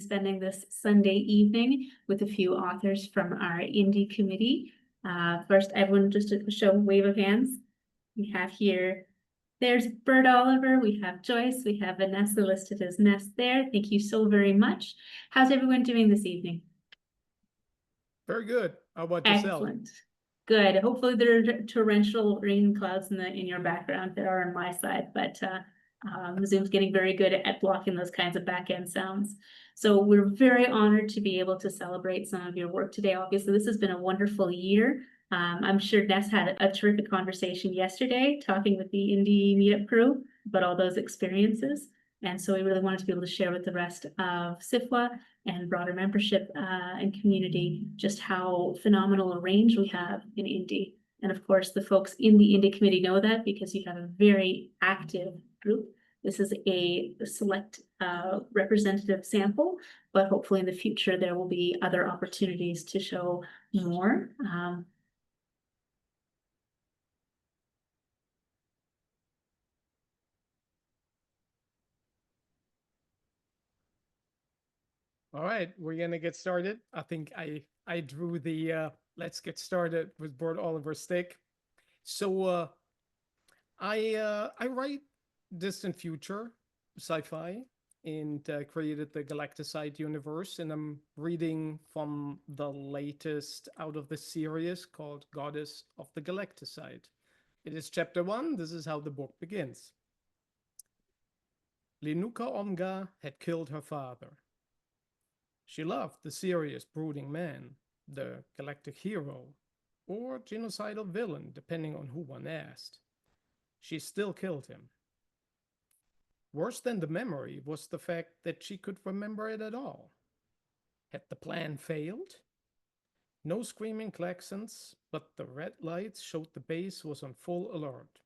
spending this Sunday evening with a few authors from our indie committee. First, everyone just to show a wave of hands. We have here, there's Bert Oliver, we have Joyce, we have Vanessa listed as Ness there. Thank you so very much. How's everyone doing this evening? Very good. How about yourself? Excellent. Good. Hopefully there are torrential rain clouds in your background that are on my side, but Zoom's getting very good at blocking those kinds of back end sounds. So we're very honored to be able to celebrate some of your work today. Obviously, this has been a wonderful year. I'm sure Ness had a terrific conversation yesterday talking with the indie meetup crew about all those experiences. And so we really wanted to be able to share with the rest of SIFWA and broader membership and community just how phenomenal a range we have in indie. And of course, the folks in the indie committee know that because you have a very active group. This is a select representative sample, but hopefully in the future there will be other opportunities to show more. All right, we're gonna get started. I think I drew the let's get started with Bert Oliver stick. So I write distant future sci-fi and created the Galacticide universe, and I'm reading from the latest out of the series called Goddess of the Galacticide. It is chapter 1. This is how the book begins. Lenuka Omga had killed her father. She loved the serious, brooding man, the galactic hero, or genocidal villain, depending on who one asked. She still killed him. Worse than the memory was the fact that she could remember it at all. Had the plan failed? No screaming klaxons, but the red lights showed the base was on full alert.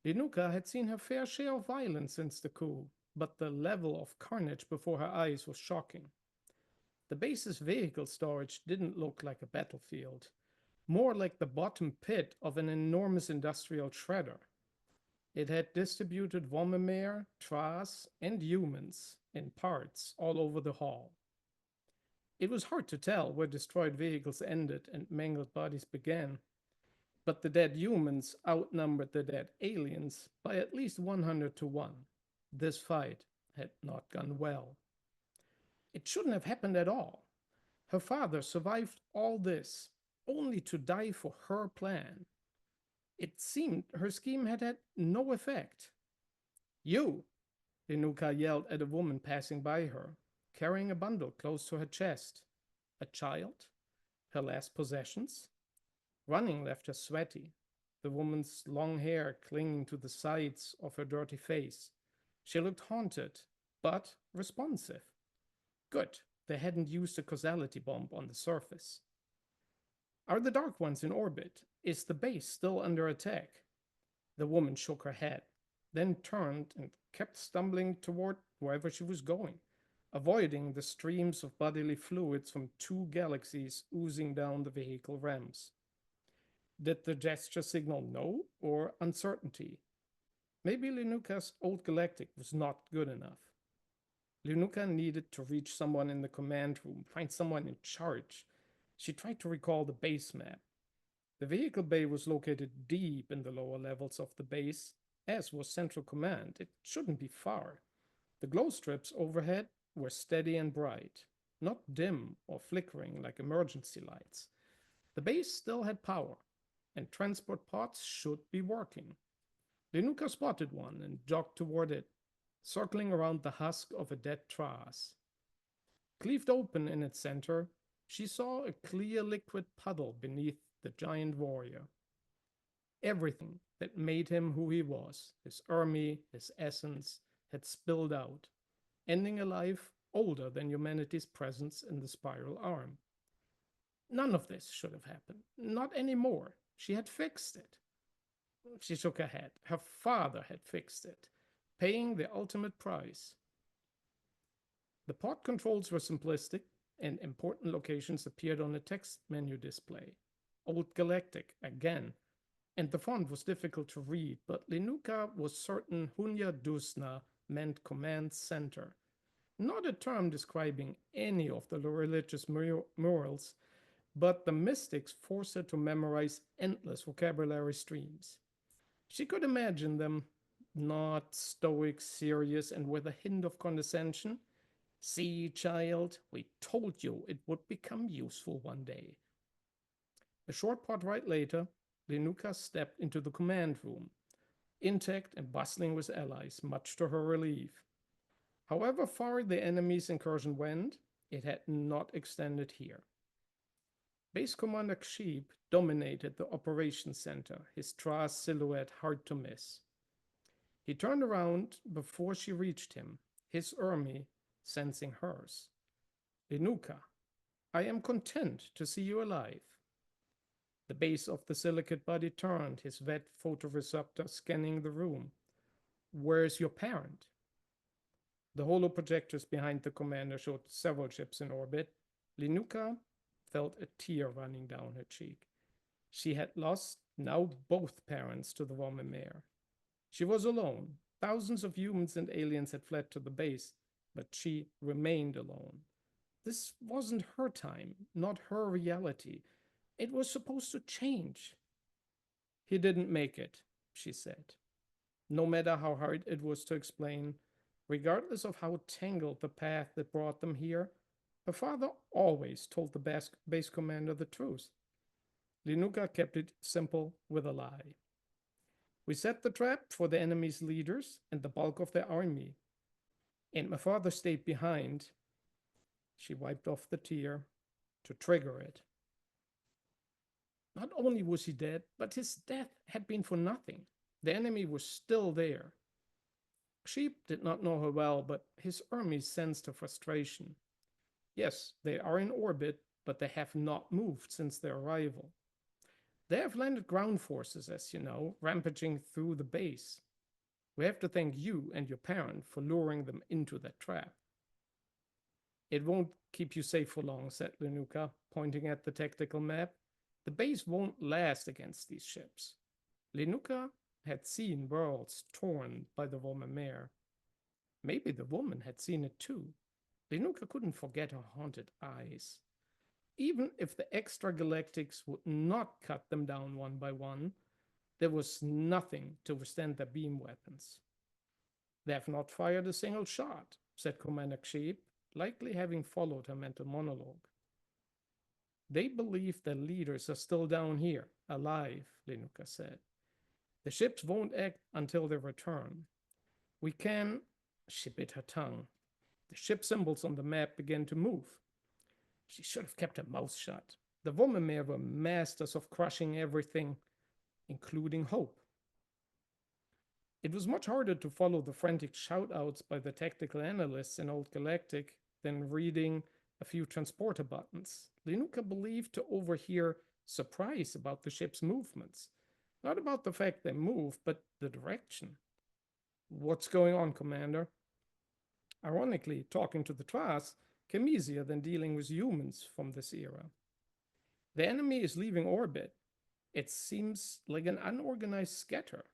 Lenuka had seen her fair share of violence since the coup, but the level of carnage before her eyes was shocking. The base's vehicle storage didn't look like a battlefield, more like the bottom pit of an enormous industrial shredder. It had distributed Vomimir, Tras, and humans in parts all over the hall. It was hard to tell where destroyed vehicles ended and mangled bodies began, but the dead humans outnumbered the dead aliens by at least 100 to 1. This fight had not gone well. It shouldn't have happened at all. Her father survived all this, only to die for her plan. It seemed her scheme had had no effect. You, Lenuka yelled at a woman passing by her, carrying a bundle close to her chest. A child? Her last possessions? Running left her sweaty, the woman's long hair clinging to the sides of her dirty face. She looked haunted, but responsive. Good, they hadn't used a causality bomb on the surface. Are the Dark Ones in orbit? Is the base still under attack? The woman shook her head, then turned and kept stumbling toward wherever she was going, avoiding the streams of bodily fluids from 2 galaxies oozing down the vehicle ramps. Did the gesture signal no or uncertainty? Maybe Lenuka's old galactic was not good enough. Lenuka needed to reach someone in the command room, find someone in charge. She tried to recall the base map. The vehicle bay was located deep in the lower levels of the base, as was Central Command. It shouldn't be far. The glow strips overhead were steady and bright, not dim or flickering like emergency lights. The base still had power, and transport pods should be working. Lenuka spotted one and jogged toward it, circling around the husk of a dead Tras. Cleaved open in its center, she saw a clear liquid puddle beneath the giant warrior. Everything that made him who he was, his army, his essence, had spilled out, ending a life older than humanity's presence in the spiral arm. None of this should have happened. Not anymore. She had fixed it. She shook her head. Her father had fixed it, paying the ultimate price. The pod controls were simplistic, and important locations appeared on a text menu display. Old Galactic, again, and the font was difficult to read, but Lenuka was certain Hunya Dusna meant Command Center. not a term describing any of the religious murals, but the mystics forced her to memorize endless vocabulary streams. She could imagine them, not stoic, serious, and with a hint of condescension. See, child, we told you it would become useful one day. A short part right later, Lenuka stepped into the command room, intact and bustling with allies, much to her relief. However far the enemy's incursion went, it had not extended here. Base Commander Ksheep dominated the operations center, his TRAS silhouette hard to miss. He turned around before she reached him, his army sensing hers. Lenuka, I am content to see you alive. The base of the silicate body turned, his vet photoreceptor scanning the room. Where's your parent? The holoprojectors behind the commander showed several ships in orbit. Lenuka felt a tear running down her cheek. She had lost now both parents to the Vormir. She was alone. Thousands of humans and aliens had fled to the base, but she remained alone. This wasn't her time, not her reality. It was supposed to change. He didn't make it, she said. No matter how hard it was to explain, regardless of how tangled the path that brought them here, her father always told the base commander the truth. Lenuka kept it simple with a lie. We set the trap for the enemy's leaders and the bulk of their army. And my father stayed behind. She wiped off the tear to trigger it. Not only was he dead, but his death had been for nothing. The enemy was still there. Ksheep did not know her well, but his army sensed her frustration. Yes, they are in orbit, but they have not moved since their arrival. They have landed ground forces, as you know, rampaging through the base. We have to thank you and your parent for luring them into that trap. It won't keep you safe for long, said Lenuka, pointing at the tactical map. The base won't last against these ships. Lenuka had seen worlds torn by the Vormir. Maybe the woman had seen it too. Lenuka couldn't forget her haunted eyes. Even if the extragalactics would not cut them down one by one, there was nothing to withstand their beam weapons. They have not fired a single shot, said Commander Ksheep, likely having followed her mental monologue. They believe their leaders are still down here, alive, Lenuka said. The ships won't act until they return. We can... She bit her tongue. The ship symbols on the map began to move. She should have kept her mouth shut. The Vormir were masters of crushing everything, including hope. It was much harder to follow the frantic shout-outs by the tactical analysts in Old Galactic than reading a few transporter buttons. Lenuka believed to overhear surprise about the ship's movements. Not about the fact they move, but the direction. What's going on, Commander? Ironically, talking to the TRAS came easier than dealing with humans from this era. The enemy is leaving orbit. It seems like an unorganized scatter.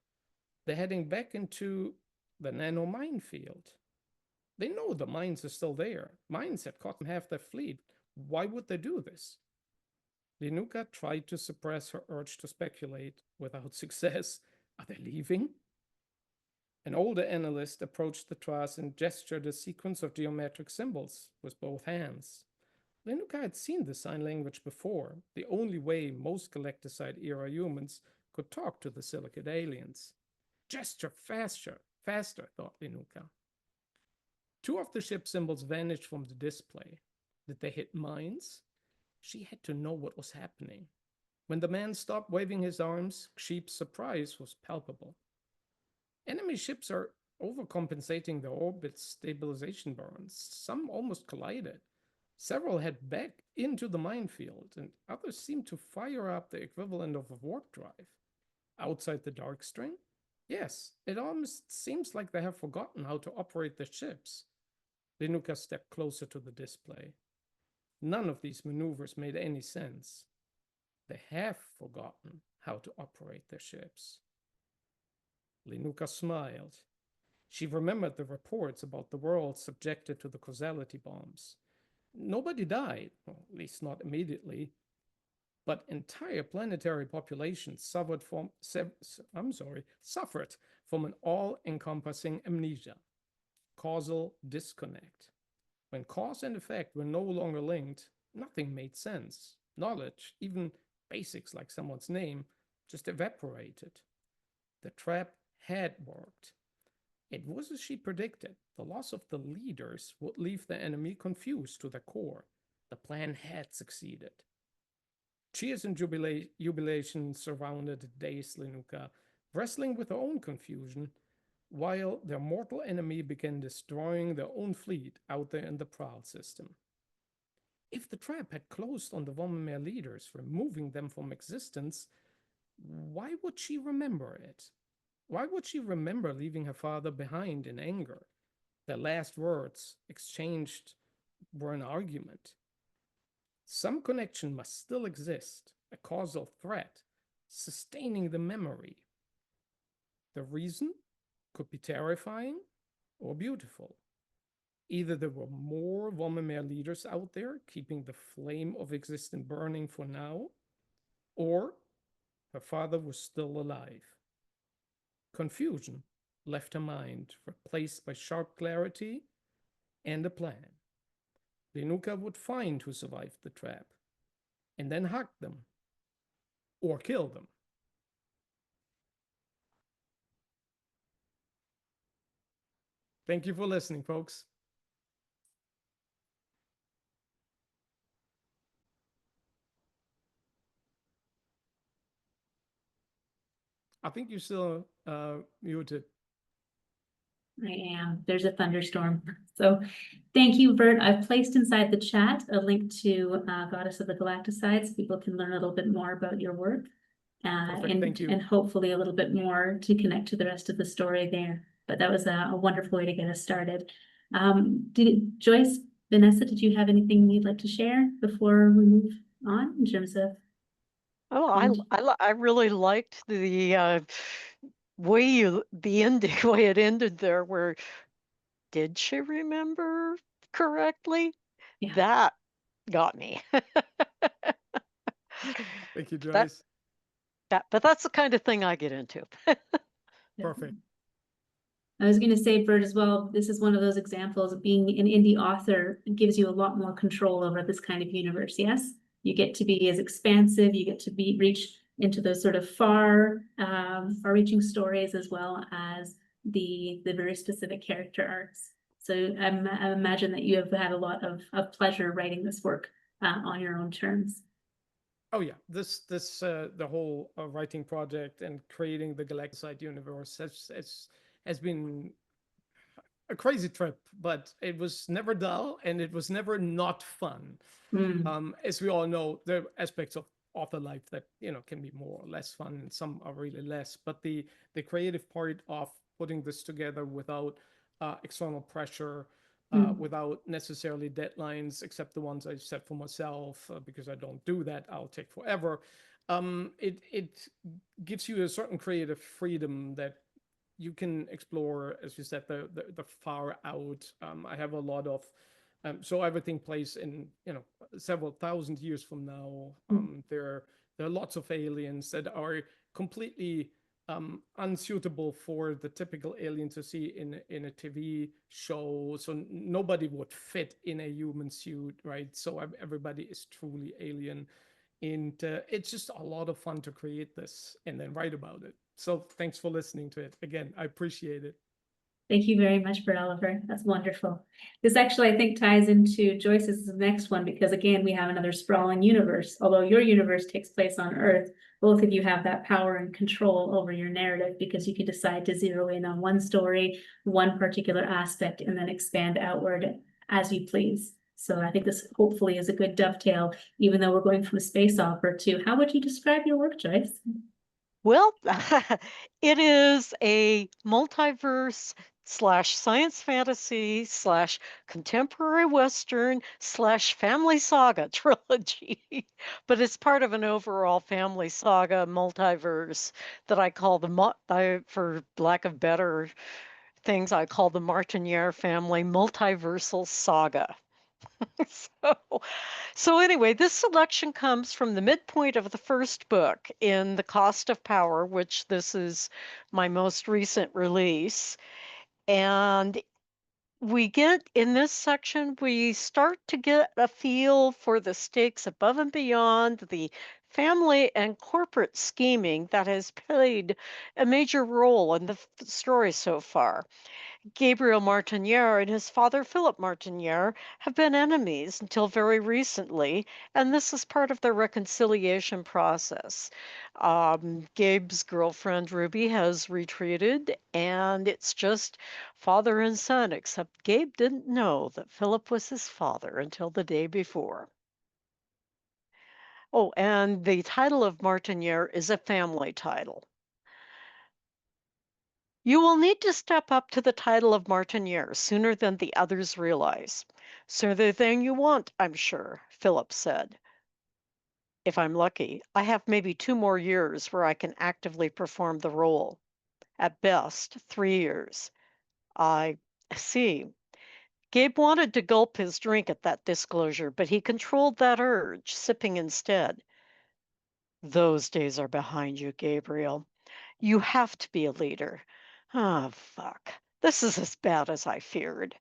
They're heading back into the nano minefield. They know the mines are still there. Mines had caught half their fleet. Why would they do this? Lenuka tried to suppress her urge to speculate without success. Are they leaving? An older analyst approached the TRAS and gestured a sequence of geometric symbols with both hands. Lenuka had seen the sign language before, the only way most Galacticide-era humans could talk to the silicate aliens. Gesture faster, thought Lenuka. Two of the ship symbols vanished from the display. Did they hit mines? She had to know what was happening. When the man stopped waving his arms, Ksheep's surprise was palpable. Enemy ships are overcompensating their orbit stabilization burns. Some almost collided. Several head back into the minefield, and others seemed to fire up the equivalent of a warp drive. Outside the dark string? Yes, it almost seems like they have forgotten how to operate their ships. Lenuka stepped closer to the display. None of these maneuvers made any sense. They have forgotten how to operate their ships. Lenuka smiled. She remembered the reports about the world subjected to the causality bombs. Nobody died, or at least not immediately, but entire planetary populations suffered from an all-encompassing amnesia, causal disconnect. When cause and effect were no longer linked, nothing made sense. Knowledge, even basics like someone's name, just evaporated. The trap had worked. It was as she predicted. The loss of the leaders would leave the enemy confused to the core. The plan had succeeded. Cheers and jubilation surrounded the dazed Lenuka, wrestling with their own confusion, while their mortal enemy began destroying their own fleet out there in the Prowl system. If the trap had closed on the Vomimer leaders, removing them from existence, why would she remember it? Why would she remember leaving her father behind in anger? Their last words exchanged were an argument. Some connection must still exist, a causal thread, sustaining the memory. The reason could be terrifying or beautiful. Either there were more Vomimer leaders out there keeping the flame of existence burning for now, or her father was still alive. Confusion left her mind, replaced by sharp clarity and a plan. Lenuka would find who survived the trap, and then hug them, or kill them. Thank you for listening, folks. I think you're still muted. I am. There's a thunderstorm. So thank you, Bert. I've placed inside the chat a link to Goddess of the Galacticides, so people can learn a little bit more about your work. Perfect, thank you. And hopefully a little bit more to connect to the rest of the story there. But that was a wonderful way to get us started. Joyce, Vanessa, did you have anything you'd like to share before we move on in terms of? Oh, I really liked the way way it ended there, where did she remember correctly? Yeah. That got me. Thank you, Joyce. But that's the kind of thing I get into. Perfect. I was going to say, Bert, as well, this is one of those examples of being an indie author. It gives you a lot more control over this kind of universe. Yes, you get to be as expansive. You get to reach into those sort of far-reaching stories, as well as the very specific character arcs. So I imagine that you have had a lot of pleasure writing this work on your own terms. Oh yeah, the whole writing project and creating the Galacticide universe has been a crazy trip, but it was never dull and it was never not fun. As we all know, there are aspects of author life that can be more or less fun, and some are really less. But the creative part of putting this together without external pressure, without necessarily deadlines, except the ones I set for myself, because I don't do that, I'll take forever. It gives you a certain creative freedom that you can explore, as you said, the far out. I have a lot of so everything plays in several thousand years from now. There are lots of aliens that are completely unsuitable for the typical alien to see in a TV show. So nobody would fit in a human suit, right? So everybody is truly alien. And it's just a lot of fun to create this and then write about it. So thanks for listening to it. Again, I appreciate it. Thank you very much, Bert Oliver. That's wonderful. This actually, I think, ties into Joyce's next one, because again, we have another sprawling universe. Although your universe takes place on Earth, both of you have that power and control over your narrative, because you can decide to zero in on one story, one particular aspect, and then expand outward as you please. So I think this hopefully is a good dovetail, even though we're going from a space opera to, how would you describe your work, Joyce? Well, it is a multiverse / science fantasy / contemporary Western / family saga trilogy. But it's part of an overall family saga multiverse that I call for lack of better things I call the Martiniere family multiversal saga. So, so anyway, this selection comes from the midpoint of the first book in The Cost of Power, which this is my most recent release. And we get in this section, we start to get a feel for the stakes above and beyond the family and corporate scheming that has played a major role in the story so far. Gabriel Martiniere and his father Philip Martiniere have been enemies until very recently, and this is part of their reconciliation process. Gabe's girlfriend Ruby has retreated, and it's just father and son, except Gabe didn't know that Philip was his father until the day before. Oh, and the title of Martiniere is a family title. You will need to step up to the title of Martiniere sooner than the others realize. Sooner than you want, I'm sure, Philip said. If I'm lucky, I have maybe 2 more years where I can actively perform the role. At best, 3 years. I see. Gabe wanted to gulp his drink at that disclosure, but he controlled that urge, sipping instead. Those days are behind you, Gabriel. You have to be a leader. Ah, fuck. This is as bad as I feared.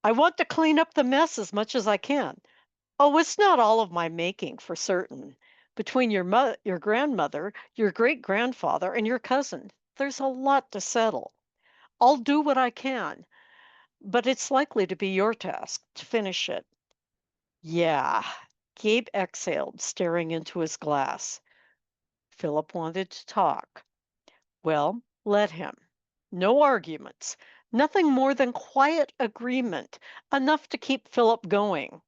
I want to clean up the mess as much as I can. Oh, it's not all of my making, for certain. Between your grandmother, your great grandfather, and your cousin, there's a lot to settle. I'll do what I can, but it's likely to be your task to finish it. Yeah. Gabe exhaled, staring into his glass. Philip wanted to talk. Well, let him. No arguments. Nothing more than quiet agreement, enough to keep Philip going.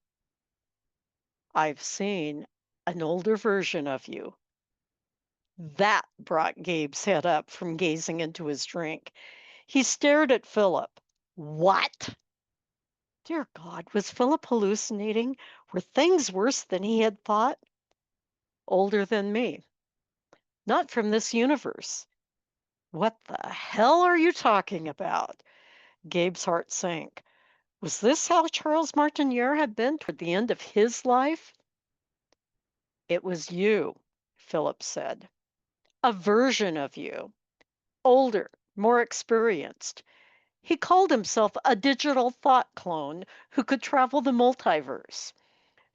I've seen an older version of you. That brought Gabe's head up from gazing into his drink. He stared at Philip. What? Dear God, was Philip hallucinating? Were things worse than he had thought? Older than me. Not from this universe. What the hell are you talking about? Gabe's heart sank. Was this how Charles Martiniere had been toward the end of his life? It was you, Philip said. A version of you. Older, more experienced. He called himself a digital thought clone who could travel the multiverse.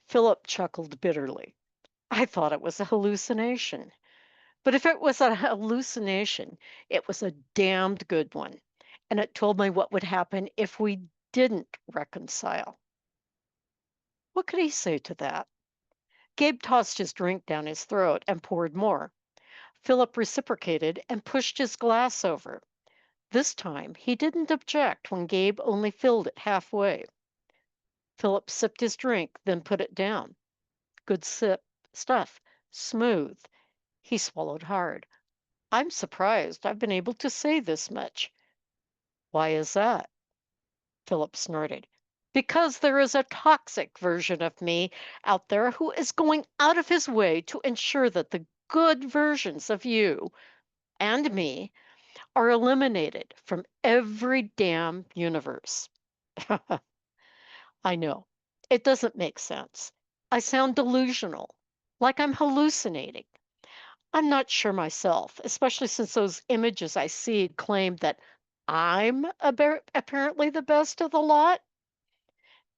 Philip chuckled bitterly. I thought it was a hallucination. But if it was a hallucination, it was a damned good one. And it told me what would happen if we didn't reconcile. What could he say to that? Gabe tossed his drink down his throat and poured more. Philip reciprocated and pushed his glass over. This time, he didn't object when Gabe only filled it halfway. Philip sipped his drink, then put it down. Good sip stuff, smooth. He swallowed hard. I'm surprised I've been able to say this much. Why is that? Philip snorted. Because there is a toxic version of me out there who is going out of his way to ensure that the good versions of you and me are eliminated from every damn universe. I know. It doesn't make sense. I sound delusional, like I'm hallucinating. I'm not sure myself, especially since those images I see claim that I'm apparently the best of the lot.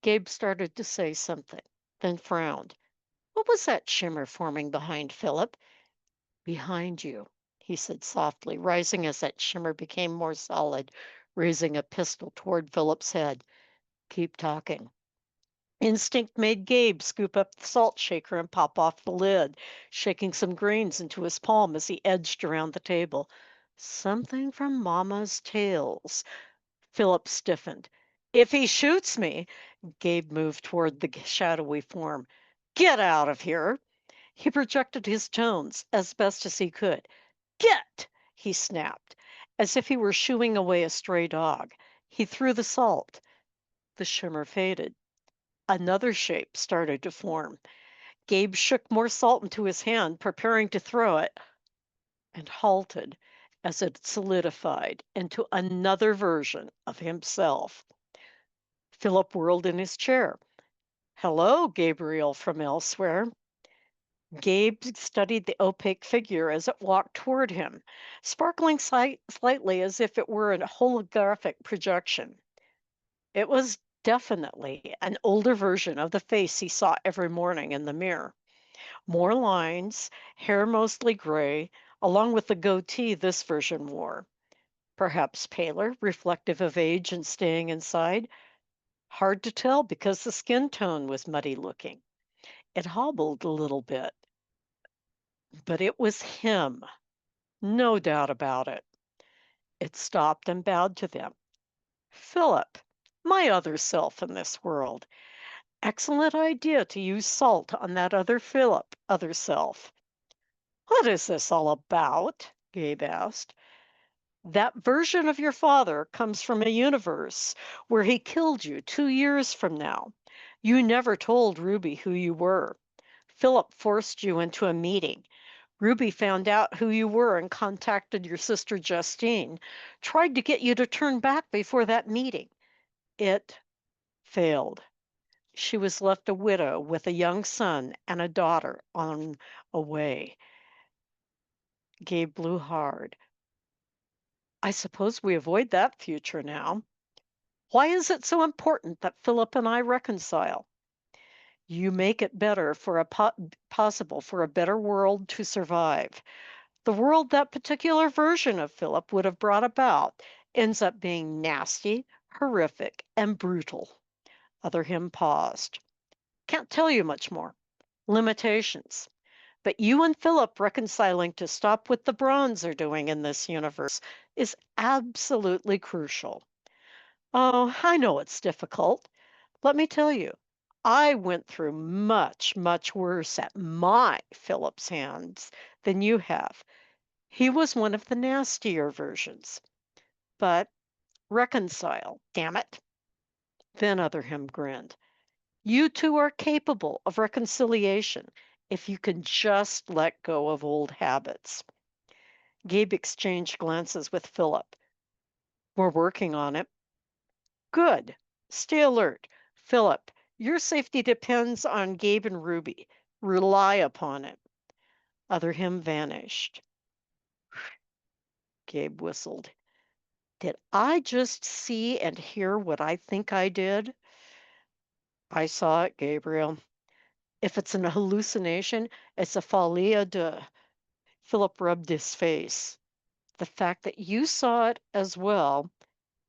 Gabe started to say something, then frowned. What was that shimmer forming behind Philip? Behind you, he said softly, rising as that shimmer became more solid, raising a pistol toward Philip's head. Keep talking. Instinct made Gabe scoop up the salt shaker and pop off the lid, shaking some grains into his palm as he edged around the table. Something from Mama's tales. Philip stiffened. If he shoots me, Gabe moved toward the shadowy form. Get out of here. He projected his tones as best as he could. Get! He snapped, as if he were shooing away a stray dog. He threw the salt. The shimmer faded. Another shape started to form. Gabe shook more salt into his hand, preparing to throw it, and halted as it solidified into another version of himself. Philip whirled in his chair. Hello, Gabriel from elsewhere. Gabe studied the opaque figure as it walked toward him, sparkling slightly as if it were a holographic projection. It was definitely an older version of the face he saw every morning in the mirror. More lines, hair mostly gray, along with the goatee this version wore. Perhaps paler, reflective of age and staying inside. Hard to tell because the skin tone was muddy looking. It hobbled a little bit, but it was him. No doubt about it. It stopped and bowed to them. Philip, my other self in this world. Excellent idea to use salt on that other Philip, other self. What is this all about? Gabe asked. That version of your father comes from a universe where he killed you 2 years from now. You never told Ruby who you were. Philip forced you into a meeting. Ruby found out who you were and contacted your sister Justine, tried to get you to turn back before that meeting. It failed. She was left a widow with a young son and a daughter on a way. Gabe blew hard. I suppose we avoid that future now. Why is it so important that Philip and I reconcile? You make it better for possible for a better world to survive. The world that particular version of Philip would have brought about ends up being nasty, horrific, and brutal. Other him paused. Can't tell you much more. Limitations. But you and Philip reconciling to stop what the Bronze are doing in this universe is absolutely crucial. Oh, I know it's difficult. Let me tell you, I went through much, much worse at my Philip's hands than you have. He was one of the nastier versions. But reconcile, damn it. Then Otherham grinned. You two are capable of reconciliation if you can just let go of old habits. Gabe exchanged glances with Philip. We're working on it. Good. Stay alert. Philip, your safety depends on Gabe and Ruby. Rely upon it. Otherhim vanished. Gabe whistled. Did I just see and hear what I think I did? I saw it, Gabriel. If it's an hallucination, it's a folie à deux. Philip rubbed his face. The fact that you saw it as well,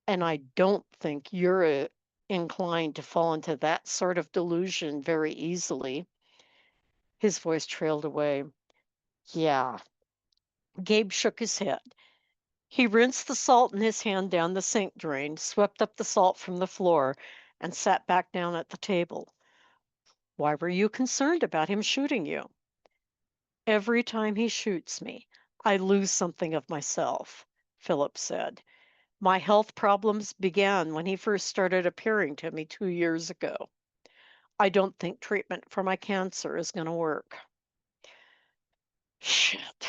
and I don't think you're inclined to fall into that sort of delusion very easily. His voice trailed away. Yeah. Gabe shook his head. He rinsed the salt in his hand down the sink drain, swept up the salt from the floor, and sat back down at the table. Why were you concerned about him shooting you? Every time he shoots me, I lose something of myself, Philip said. My health problems began when he first started appearing to me 2 years ago. I don't think treatment for my cancer is going to work. Shit.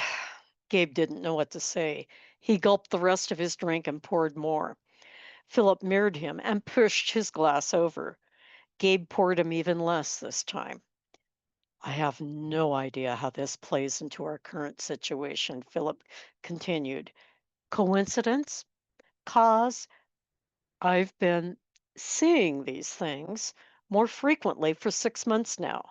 Gabe didn't know what to say. He gulped the rest of his drink and poured more. Philip mirrored him and pushed his glass over. Gabe poured him even less this time. I have no idea how this plays into our current situation, Philip continued. Coincidence? Cause? I've been seeing these things more frequently for 6 months now.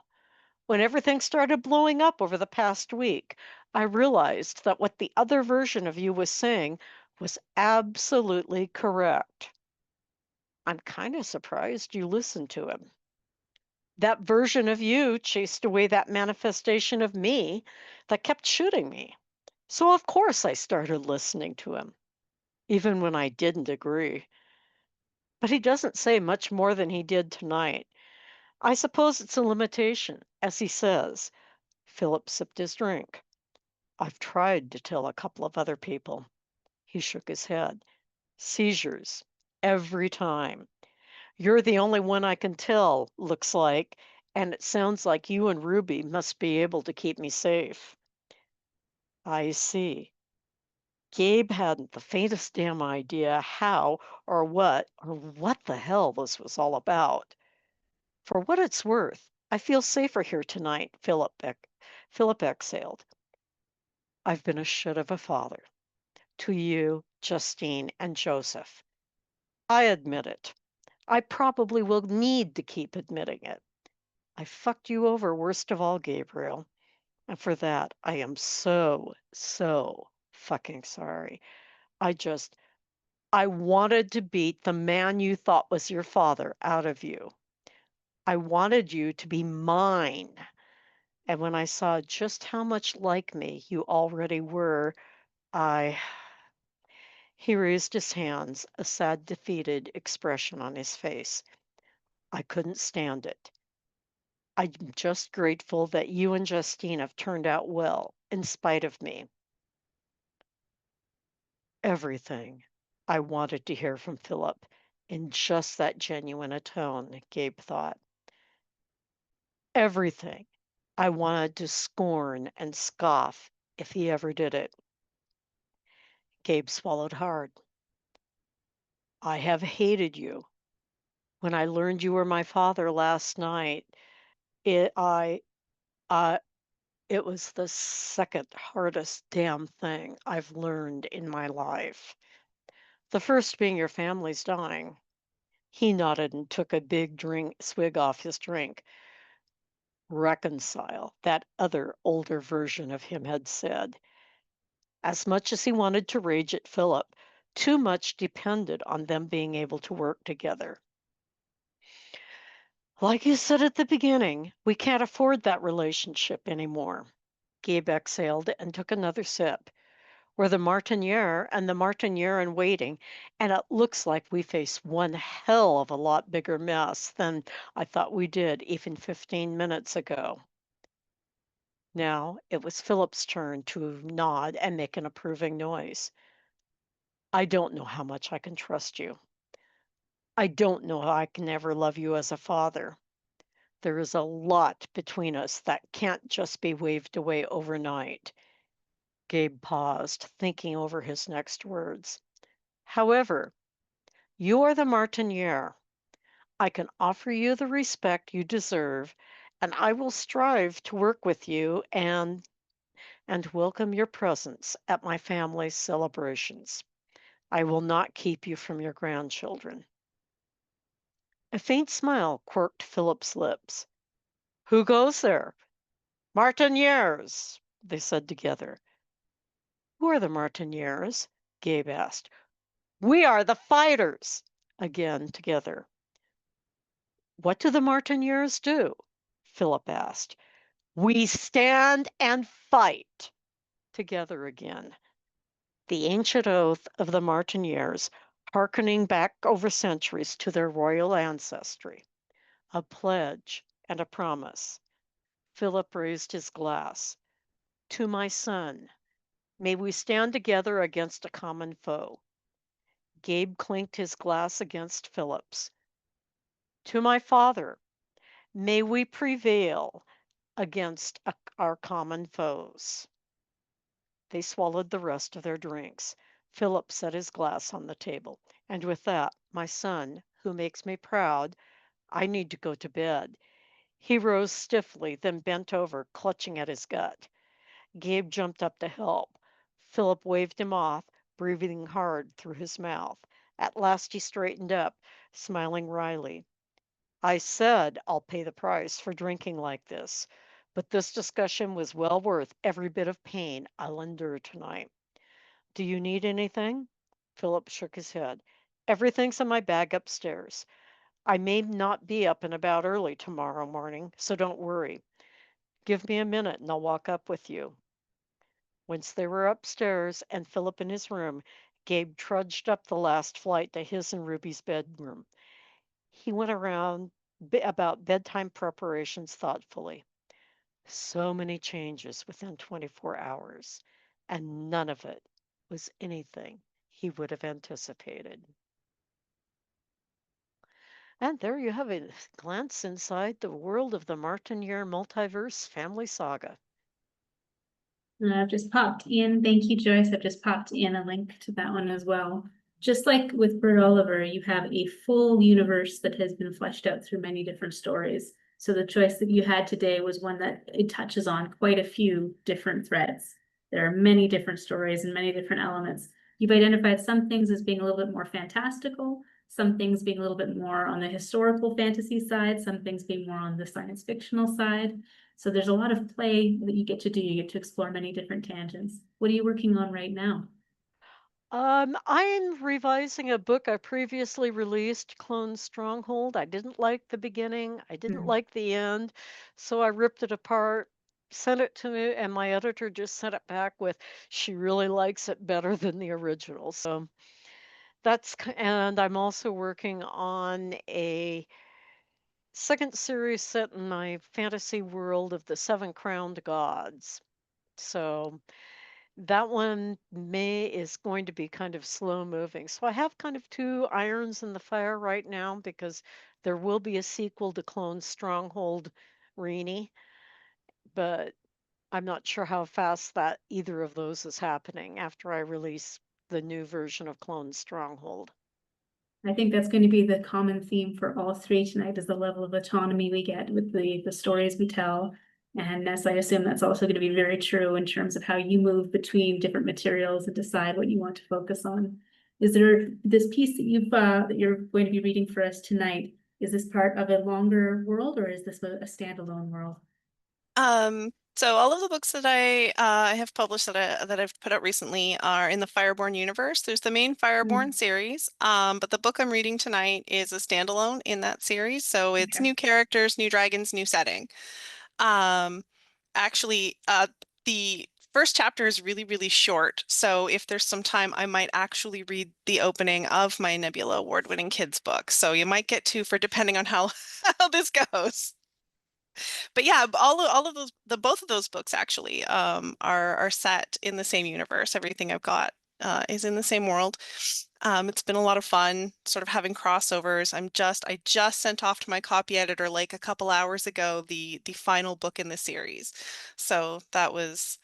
When everything started blowing up over the past week, I realized that what the other version of you was saying was absolutely correct. I'm kind of surprised you listened to him. That version of you chased away that manifestation of me that kept shooting me. So, of course, I started listening to him, even when I didn't agree. But he doesn't say much more than he did tonight. I suppose it's a limitation, as he says. Philip sipped his drink. I've tried to tell a couple of other people. He shook his head. Seizures. Every time. You're the only one I can tell, looks like, and it sounds like you and Ruby must be able to keep me safe. I see. Gabe hadn't the faintest damn idea how or what the hell this was all about. For what it's worth, I feel safer here tonight, Philip exhaled. I've been a shit of a father to you, Justine, and Joseph. I admit it. I probably will need to keep admitting it. I fucked you over worst of all, Gabriel. And for that, I am so fucking sorry. I just, I wanted to beat the man you thought was your father out of you. I wanted you to be mine. And when I saw just how much like me you already were, I. He raised his hands, a sad, defeated expression on his face. I couldn't stand it. I'm just grateful that you and Justine have turned out well, in spite of me. Everything I wanted to hear from Philip in just that genuine a tone, Gabe thought. Everything I wanted to scorn and scoff if he ever did it. Gabe swallowed hard. I have hated you. When I learned you were my father last night, it I uh it was the second hardest damn thing I've learned in my life. The first being your family's dying. He nodded and took a big swig off his drink. Reconcile, that other older version of him had said. As much as he wanted to rage at Philip, too much depended on them being able to work together. Like you said at the beginning, we can't afford that relationship anymore. Gabe exhaled and took another sip. We're the Martiniere and the Martiniere in waiting, and it looks like we face one hell of a lot bigger mess than I thought we did even 15 minutes ago. Now it was Philip's turn to nod and make an approving noise. I don't know how much I can trust you. I don't know how I can ever love you as a father. There is a lot between us that can't just be waved away overnight. Gabe paused, thinking over his next words. However, you are the Martiniere. I can offer you the respect you deserve, and I will strive to work with you and welcome your presence at my family's celebrations. I will not keep you from your grandchildren. A faint smile quirked Philip's lips. Who goes there? Martiniers, they said together. Who are the Martiniers? Gabe asked. We are the fighters, again together. What do the Martiniers do? Philip asked. We stand and fight, together again. The ancient oath of the Martiniers, hearkening back over centuries to their royal ancestry. A pledge and a promise. Philip raised his glass. To my son, may we stand together against a common foe. Gabe clinked his glass against Philip's. To my father, may we prevail against our common foes. They swallowed the rest of their drinks. Philip set his glass on the table. And with that, my son, who makes me proud, I need to go to bed. He rose stiffly, then bent over, clutching at his gut. Gabe jumped up to help. Philip waved him off, breathing hard through his mouth. At last he straightened up, smiling wryly. I said I'll pay the price for drinking like this, but this discussion was well worth every bit of pain I'll endure tonight. Do you need anything? Philip shook his head. Everything's in my bag upstairs. I may not be up and about early tomorrow morning, so don't worry. Give me a minute and I'll walk up with you. Once they were upstairs and Philip in his room, Gabe trudged up the last flight to his and Ruby's bedroom. He went around about bedtime preparations thoughtfully. So many changes within 24 hours, and none of it was anything he would have anticipated. And there you have a glance inside the world of the Martiniere Multiverse Family Saga. And I've just popped in, thank you, Joyce, I've just popped in a link to that one as well. Just like with Bert Oliver, you have a full universe that has been fleshed out through many different stories. So the choice that you had today was one that it touches on quite a few different threads. There are many different stories and many different elements. You've identified some things as being a little bit more fantastical, some things being a little bit more on the historical fantasy side, some things being more on the science fictional side. So there's a lot of play that you get to do. You get to explore many different tangents. What are you working on right now? I'm revising a book I previously released, Clone Stronghold. I didn't like the beginning, I didn't Hmm. like the end, so I ripped it apart, sent it to me, and my editor just sent it back with, she really likes it better than the original. So and I'm also working on a second series set in my fantasy world of the Seven Crowned Gods. So that one may is going to be kind of slow moving. So I have kind of two irons in the fire right now because there will be a sequel to Clone Stronghold Rini, but I'm not sure how fast that either of those is happening after I release the new version of Clone Stronghold. I think that's going to be the common theme for all three tonight is the level of autonomy we get with the stories we tell. And as I assume that's also going to be very true in terms of how you move between different materials and decide what you want to focus on. Is there this piece that you're going to be reading for us tonight? Is this part of a longer world or is this a standalone world? So all of the books that I have published that I've put out recently are in the Fireborn universe. There's the main Fireborn series, but the book I'm reading tonight is a standalone in that series. So it's Okay. new characters, new dragons, new setting. Um, actually, the first chapter is really, really short. So if there's some time, I might actually read the opening of my Nebula Award-winning kids book. So you might get two for depending on how how this goes. But yeah, all of those both of those books actually are set in the same universe. Everything I've got is in the same world. It's been a lot of fun sort of having crossovers. I just sent off to my copy editor like a couple hours ago the final book in the series. So that was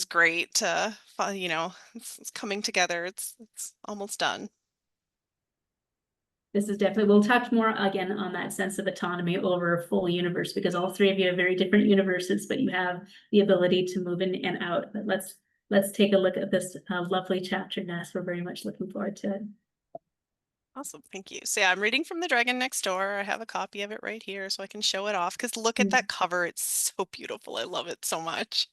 great. You know, it's coming together. It's almost done. This is definitely, we'll touch more again on that sense of autonomy over a full universe because all three of you have very different universes, but you have the ability to move in and out. But let's take a look at this lovely chapter, Ness. We're very much looking forward to it. Awesome, thank you. So yeah, I'm reading from The Dragon Next Door. I have a copy of it right here so I can show it off because look at that cover. It's so beautiful. I love it so much.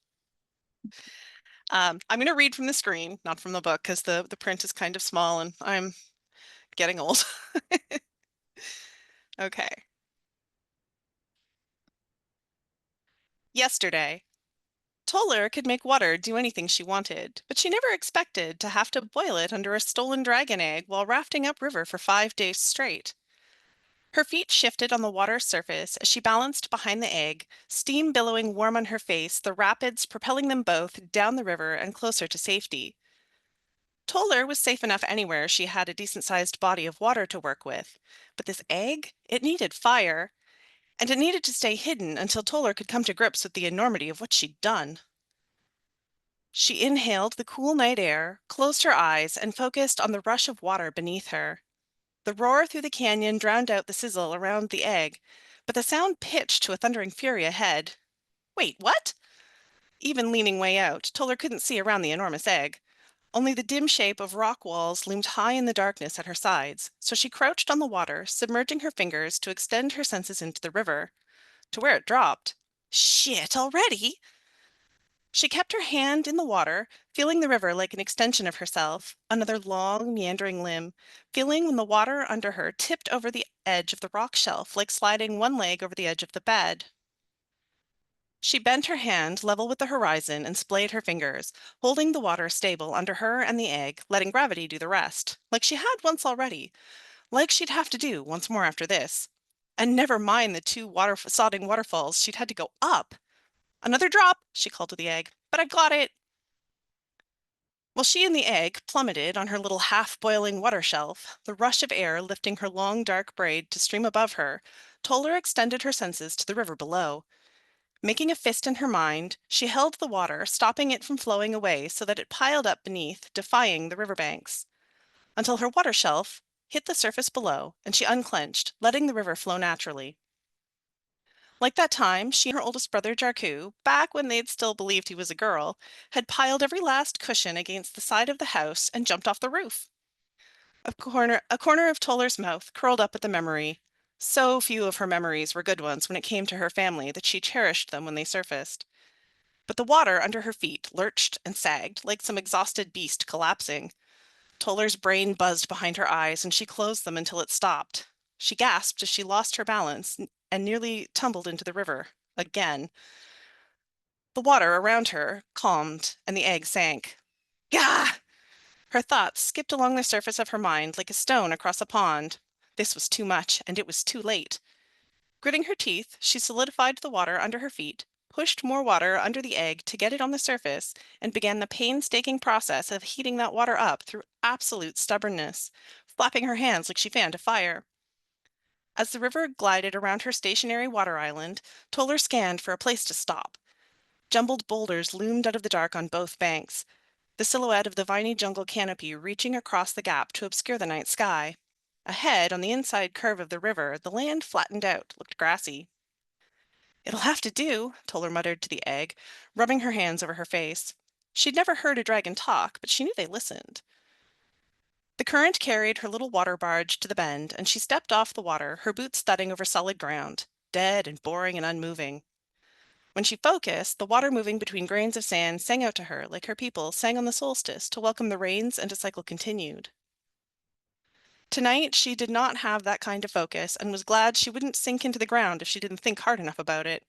I'm going to read from the screen, not from the book, because the print is kind of small and I'm getting old. Okay. Yesterday, Toller could make water do anything she wanted, but she never expected to have to boil it under a stolen dragon egg while rafting upriver for 5 days straight. Her feet shifted on the water's surface as she balanced behind the egg, steam billowing warm on her face, the rapids propelling them both down the river and closer to safety. Toller was safe enough anywhere she had a decent-sized body of water to work with, but this egg, it needed fire, and it needed to stay hidden until Toller could come to grips with the enormity of what she'd done. She inhaled the cool night air, closed her eyes, and focused on the rush of water beneath her. The roar through the canyon drowned out the sizzle around the egg, but the sound pitched to a thundering fury ahead. Wait, what? Even leaning way out, Toller couldn't see around the enormous egg. Only the dim shape of rock walls loomed high in the darkness at her sides, so she crouched on the water, submerging her fingers to extend her senses into the river, to where it dropped. Shit, already? She kept her hand in the water, feeling the river like an extension of herself, another long, meandering limb, feeling when the water under her tipped over the edge of the rock shelf like sliding one leg over the edge of the bed. She bent her hand level with the horizon and splayed her fingers, holding the water stable under her and the egg, letting gravity do the rest, like she had once already, like she'd have to do once more after this. And never mind the two sodding waterfalls she'd had to go up. Another drop, she called to the egg, but I've got it. While she and the egg plummeted on her little half-boiling water shelf, the rush of air lifting her long dark braid to stream above her, Toller extended her senses to the river below. Making a fist in her mind, she held the water, stopping it from flowing away so that it piled up beneath, defying the riverbanks, until her water shelf hit the surface below and she unclenched, letting the river flow naturally. Like that time, she and her oldest brother Jarku, back when they'd still believed he was a girl, had piled every last cushion against the side of the house and jumped off the roof. A corner of Toller's mouth curled up at the memory. So few of her memories were good ones when it came to her family that she cherished them when they surfaced. But the water under her feet lurched and sagged like some exhausted beast collapsing. Toller's brain buzzed behind her eyes and she closed them until it stopped. She gasped as she lost her balance and nearly tumbled into the river. Again. The water around her calmed and the egg sank. Gah! Her thoughts skipped along the surface of her mind like a stone across a pond. This was too much, and it was too late. Gritting her teeth, she solidified the water under her feet, pushed more water under the egg to get it on the surface, and began the painstaking process of heating that water up through absolute stubbornness, flapping her hands like she fanned a fire. As the river glided around her stationary water island, Toller scanned for a place to stop. Jumbled boulders loomed out of the dark on both banks, the silhouette of the viney jungle canopy reaching across the gap to obscure the night sky. Ahead, on the inside curve of the river, the land flattened out, looked grassy. It'll have to do, Toller muttered to the egg, rubbing her hands over her face. She'd never heard a dragon talk, but she knew they listened. The current carried her little water barge to the bend, and she stepped off the water, her boots thudding over solid ground, dead and boring and unmoving. When she focused, the water moving between grains of sand sang out to her like her people sang on the solstice to welcome the rains and a cycle continued. Tonight, she did not have that kind of focus and was glad she wouldn't sink into the ground if she didn't think hard enough about it.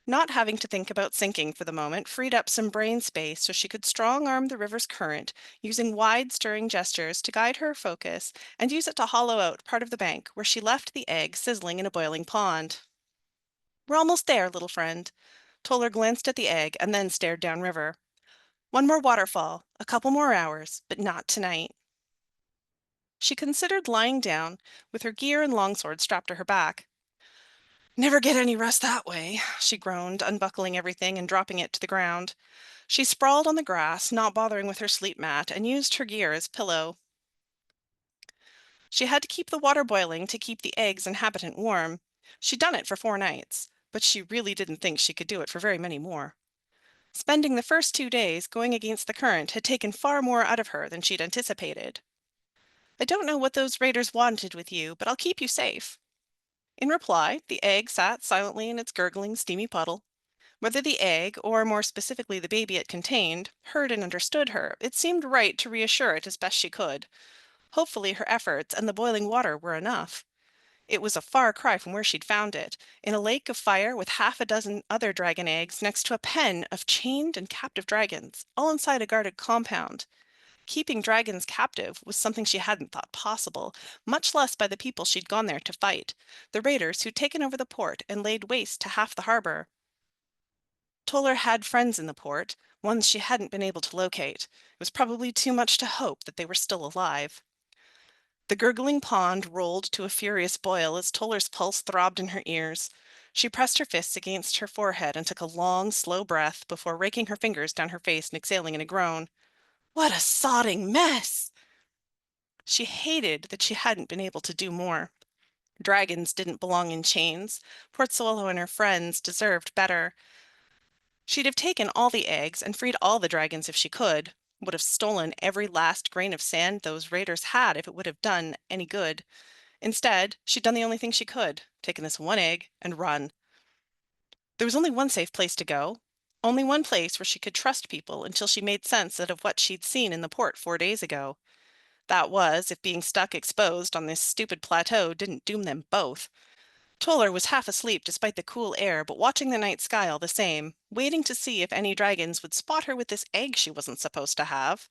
Not having to think about sinking for the moment freed up some brain space so she could strong-arm the river's current, using wide stirring gestures to guide her focus and use it to hollow out part of the bank where she left the egg sizzling in a boiling pond. We're almost there, little friend. Toller glanced at the egg and then stared downriver. One more waterfall, a couple more hours, but not tonight. She considered lying down, with her gear and longsword strapped to her back. Never get any rest that way, she groaned, unbuckling everything and dropping it to the ground. She sprawled on the grass, not bothering with her sleep mat, and used her gear as pillow. She had to keep the water boiling to keep the egg's inhabitant warm. She'd done it for 4 nights, but she really didn't think she could do it for very many more. Spending the first 2 days going against the current had taken far more out of her than she'd anticipated. I don't know what those raiders wanted with you, but I'll keep you safe. In reply, the egg sat silently in its gurgling, steamy puddle. Whether the egg, or more specifically the baby it contained, heard and understood her, it seemed right to reassure it as best she could. Hopefully her efforts and the boiling water were enough. It was a far cry from where she'd found it, in a lake of fire with half a dozen other dragon eggs next to a pen of chained and captive dragons, all inside a guarded compound. Keeping dragons captive was something she hadn't thought possible, much less by the people she'd gone there to fight, the raiders who'd taken over the port and laid waste to half the harbor. Toller had friends in the port, ones she hadn't been able to locate. It was probably too much to hope that they were still alive. The gurgling pond rolled to a furious boil as Toller's pulse throbbed in her ears. She pressed her fists against her forehead and took a long, slow breath before raking her fingers down her face and exhaling in a groan. What a sodding mess! She hated that she hadn't been able to do more. Dragons didn't belong in chains. Portzuelo and her friends deserved better. She'd have taken all the eggs and freed all the dragons if she could, would have stolen every last grain of sand those raiders had if it would have done any good. Instead, she'd done the only thing she could, taken this one egg and run. There was only one safe place to go, only one place where she could trust people until she made sense out of what she'd seen in the port 4 days ago. That was, if being stuck exposed on this stupid plateau didn't doom them both. Toller was half asleep despite the cool air, but watching the night sky all the same, waiting to see if any dragons would spot her with this egg she wasn't supposed to have.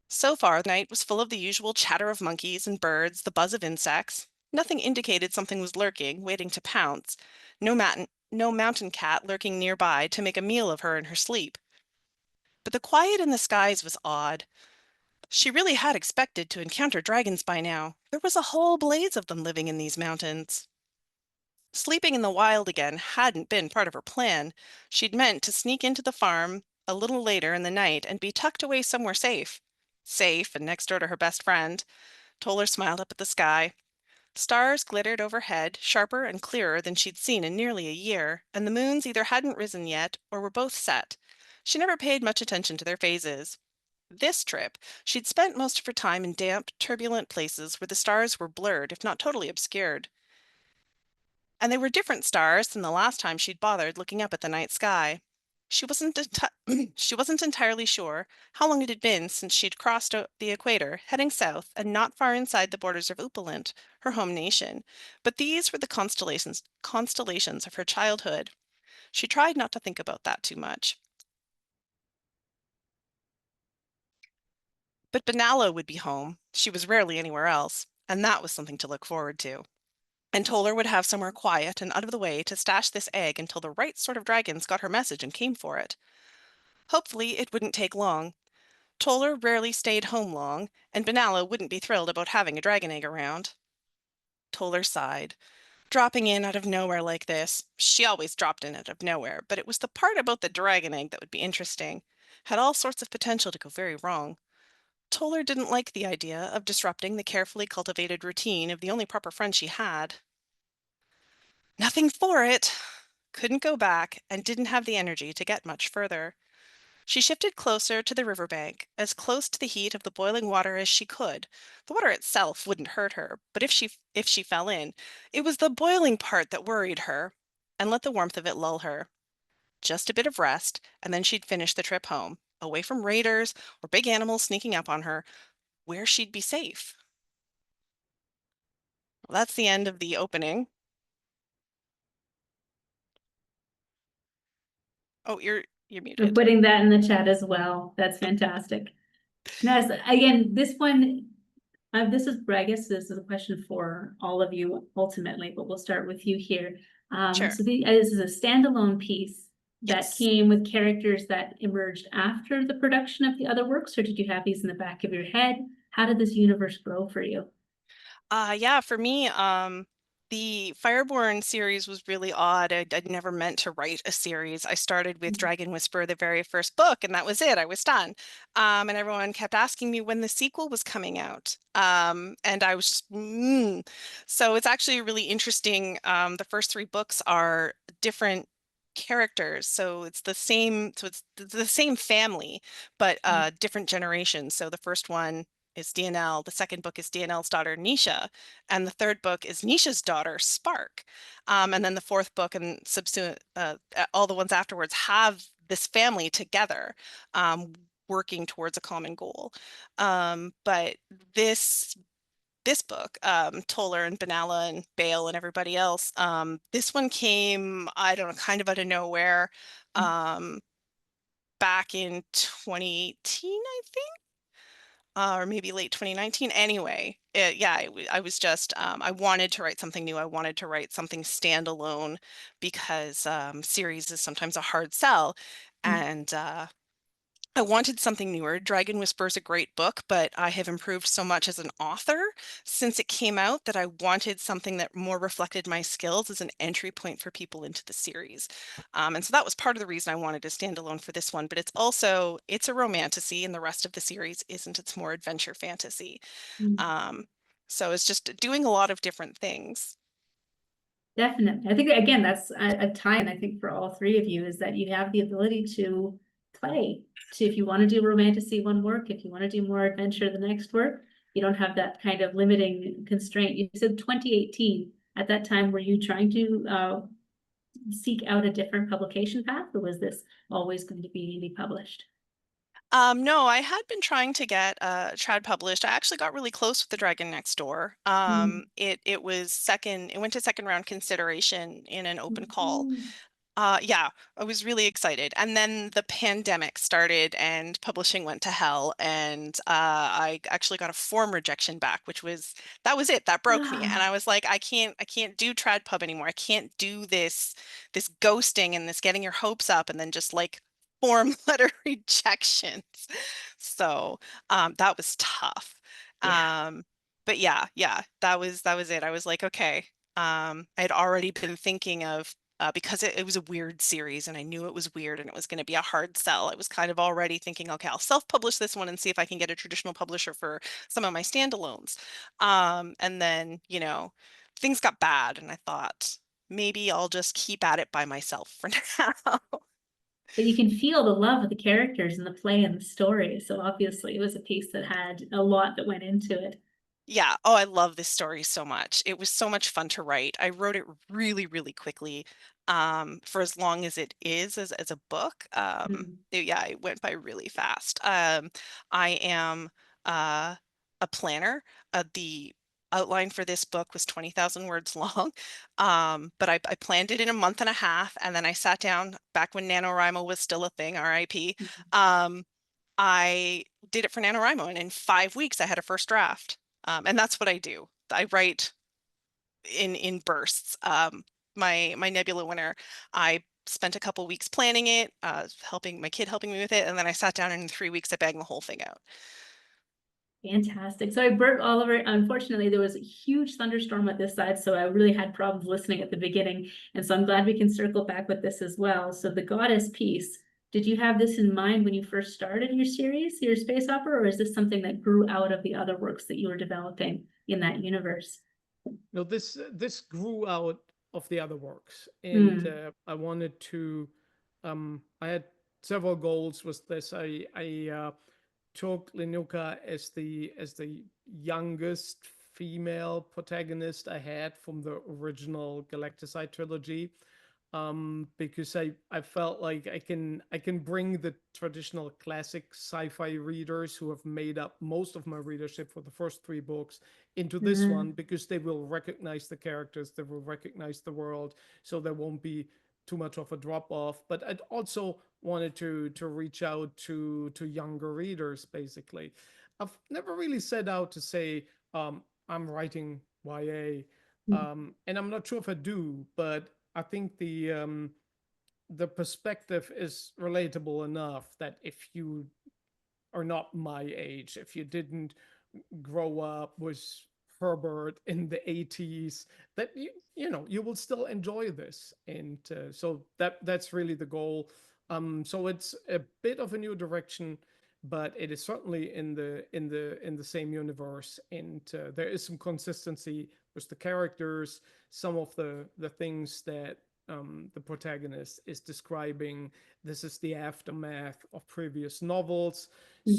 So far, the night was full of the usual chatter of monkeys and birds, the buzz of insects. Nothing indicated something was lurking, waiting to pounce. No mountain cat lurking nearby to make a meal of her in her sleep. But the quiet in the skies was odd. She really had expected to encounter dragons by now. There was a whole blaze of them living in these mountains. Sleeping in the wild again hadn't been part of her plan. She'd meant to sneak into the farm a little later in the night and be tucked away somewhere safe. Safe and next door to her best friend. Toller smiled up at the sky. Stars glittered overhead, sharper and clearer than she'd seen in nearly a year, and the moons either hadn't risen yet or were both set. She never paid much attention to their phases. This trip, she'd spent most of her time in damp, turbulent places where the stars were blurred, if not totally obscured. And they were different stars than the last time she'd bothered looking up at the night sky. She wasn't she wasn't entirely sure how long it had been since she'd crossed the equator, heading south and not far inside the borders of Upalant, her home nation. But these were the constellations of her childhood. She tried not to think about that too much. But Benalla would be home. She was rarely anywhere else, and that was something to look forward to. And Toller would have somewhere quiet and out of the way to stash this egg until the right sort of dragons got her message and came for it. Hopefully, it wouldn't take long. Toller rarely stayed home long, and Benalla wouldn't be thrilled about having a dragon egg around. Toller sighed. Dropping in out of nowhere like this, she always dropped in out of nowhere, but it was the part about the dragon egg that would be interesting. Had all sorts of potential to go very wrong. Toller didn't like the idea of disrupting the carefully cultivated routine of the only proper friend she had. Nothing for it. Couldn't go back and didn't have the energy to get much further. She shifted closer to the riverbank, as close to the heat of the boiling water as she could. The water itself wouldn't hurt her, but if she fell in, it was the boiling part that worried her, and let the warmth of it lull her. Just a bit of rest, and then she'd finish the trip home, away from raiders or big animals sneaking up on her, where she'd be safe. Well, that's the end of the opening. Oh, you're We're muted. putting that in the chat as well. That's fantastic. Now, again, this one, this is, I guess this is a question for all of you ultimately, but we'll start with you here. Sure. So this is a standalone piece that Yes. came with characters that emerged after the production of the other works, or did you have these in the back of your head? How did this universe grow for you? Yeah, for me, the Fireborn series was really odd. I'd never meant to write a series. I started with Mhm. Dragon Whisper, the very first book, and that was it. I was done. And everyone kept asking me when the sequel was coming out. And I was just, So it's actually really interesting. The first three books are different characters, so it's the same family, but different generations. So the first one is DNL, the second book is DNL's daughter Nisha, and the third book is Nisha's daughter Spark. And then the fourth book and subsequent all the ones afterwards have this family together, working towards a common goal. But this book, Toller and Benalla and Bale and everybody else, this one came, I don't know, kind of out of nowhere, back in 2018, I think. Or maybe late 2019. Anyway, I was just, I wanted to write something new. I wanted to write something standalone because series is sometimes a hard sell. And I wanted something newer. Dragon Whisper is a great book, but I have improved so much as an author since it came out that I wanted something that more reflected my skills as an entry point for people into the series. And so that was part of the reason I wanted to stand alone for this one, but it's a romantasy and the rest of the series isn't. It's more adventure fantasy. So it's just doing a lot of different things. Definitely. I think, again, that's a tie-in, I think, for all three of you, is that you have the ability to play. To, if you want to do romantasy one work, if you want to do more adventure the next work, you don't have that kind of limiting constraint. You said 2018. At that time, were you trying to seek out a different publication path, or was this always going to be indie published? No, I had been trying to get trad published. I actually got really close with The Dragon Next Door. It went to second round consideration in an open call. Yeah, I was really excited. And then the pandemic started and publishing went to hell. And I actually got a form rejection back, that was it. That broke me. And I was like, I can't do trad pub anymore. I can't do this ghosting and this getting your hopes up and then just like form letter rejections. So that was tough. Yeah. But yeah, that was it. I was like, okay, I had already been thinking of, because it was a weird series and I knew it was weird and it was going to be a hard sell. I was kind of already thinking, okay, I'll self-publish this one and see if I can get a traditional publisher for some of my standalones. And then, things got bad and I thought maybe I'll just keep at it by myself for now. But you can feel the love of the characters and the play and the story. So obviously it was a piece that had a lot that went into it. Yeah. Oh, I love this story so much. It was so much fun to write. I wrote it really, really quickly, for as long as it is as a book. Mm. Yeah, it went by really fast. I am a planner. The outline for this book was 20,000 words long, but I planned it in a month and a half, and then I sat down back when NaNoWriMo was still a thing, RIP. Um, I did it for NaNoWriMo, and in 5 weeks I had a first draft. And that's what I do. I write in bursts. My Nebula winner, I spent a couple weeks planning it, helping my kid helping me with it, and then I sat down and in 3 weeks I banged the whole thing out. Fantastic. Sorry, Bert Oliver, unfortunately, there was a huge thunderstorm at this side, so I really had problems listening at the beginning. And so I'm glad we can circle back with this as well. So the goddess piece, did you have this in mind when you first started your series, your space opera, or is this something that grew out of the other works that you were developing in that universe? No, this grew out of the other works, and I wanted to. I had several goals with this. I took Lenuka as the youngest female protagonist I had from the original Galacticide trilogy, because I felt like I can bring the traditional classic sci-fi readers who have made up most of my readership for the first three books into this one, because they will recognize the characters, they will recognize the world, so there won't be too much of a drop off. But I'd also wanted to reach out to younger readers. Basically, I've never really set out to say I'm writing YA, and I'm not sure if I do, but I think the perspective is relatable enough that if you are not my age, if you didn't grow up with Herbert in the 80s, that you will still enjoy this, and so that's really the goal. So it's a bit of a new direction, but it is certainly in the same universe, and there is some consistency with the characters, some of the things that the protagonist is describing. This is the aftermath of previous novels.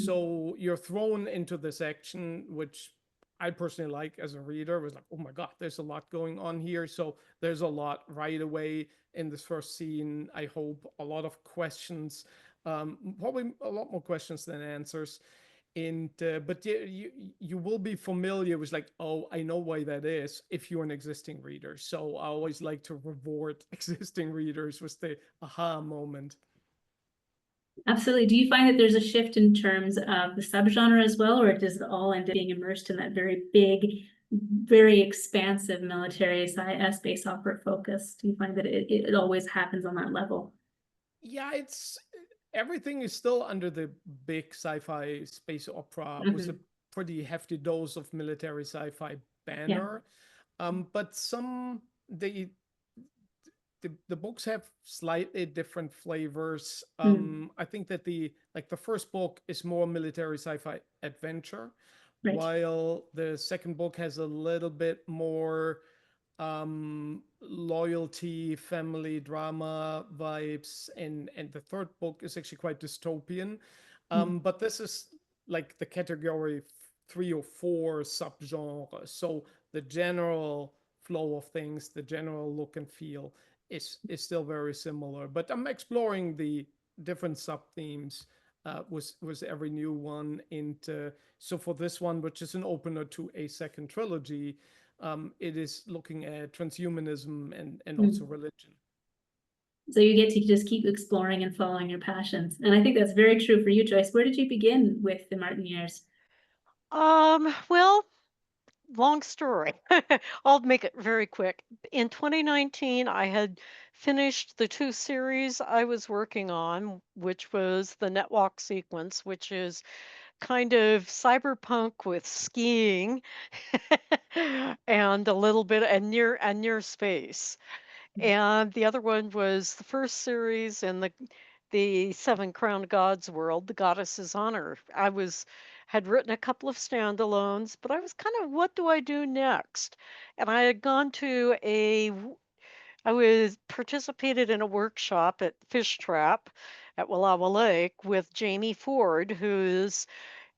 So you're thrown into this action, which I personally like as a reader. It was like, oh my God, there's a lot going on here. So there's a lot right away in this first scene. I hope a lot of questions, probably a lot more questions than answers. And but you will be familiar with, like, oh, I know why that is, if you're an existing reader. So I always like to reward existing readers with the aha moment. Absolutely. Do you find that there's a shift in terms of the subgenre as well, or does it all end up being immersed in that very big, very expansive military space opera focus? Do you find that it always happens on that level? Yeah, it's everything is still under the big sci-fi space opera with a pretty hefty dose of military sci-fi banner. But the books have slightly different flavors. I think that the first book is more military sci-fi adventure, Right. while the second book has a little bit more loyalty, family drama vibes, and the third book is actually quite dystopian. But this is like the category 3 or 4 subgenres. So the general flow of things, the general look and feel is still very similar. But I'm exploring the different sub themes with every new one. And so for this one, which is an opener to a second trilogy, it is looking at transhumanism and also religion. So you get to just keep exploring and following your passions. And I think that's very true for you, Joyce. Where did you begin with the Martin years? Well, long story. I'll make it very quick. In 2019, I had finished the 2 series I was working on, which was the Netwalk sequence, which is kind of cyberpunk with skiing. and a little bit and near space. And the other one was the first series in the Seven Crowned Gods world, the Goddess's Honor. Had written a couple of standalones, but I was kind of, what do I do next? And I had gone to I was participated in a workshop at Fish Trap at Wallowa Lake with Jamie Ford, who's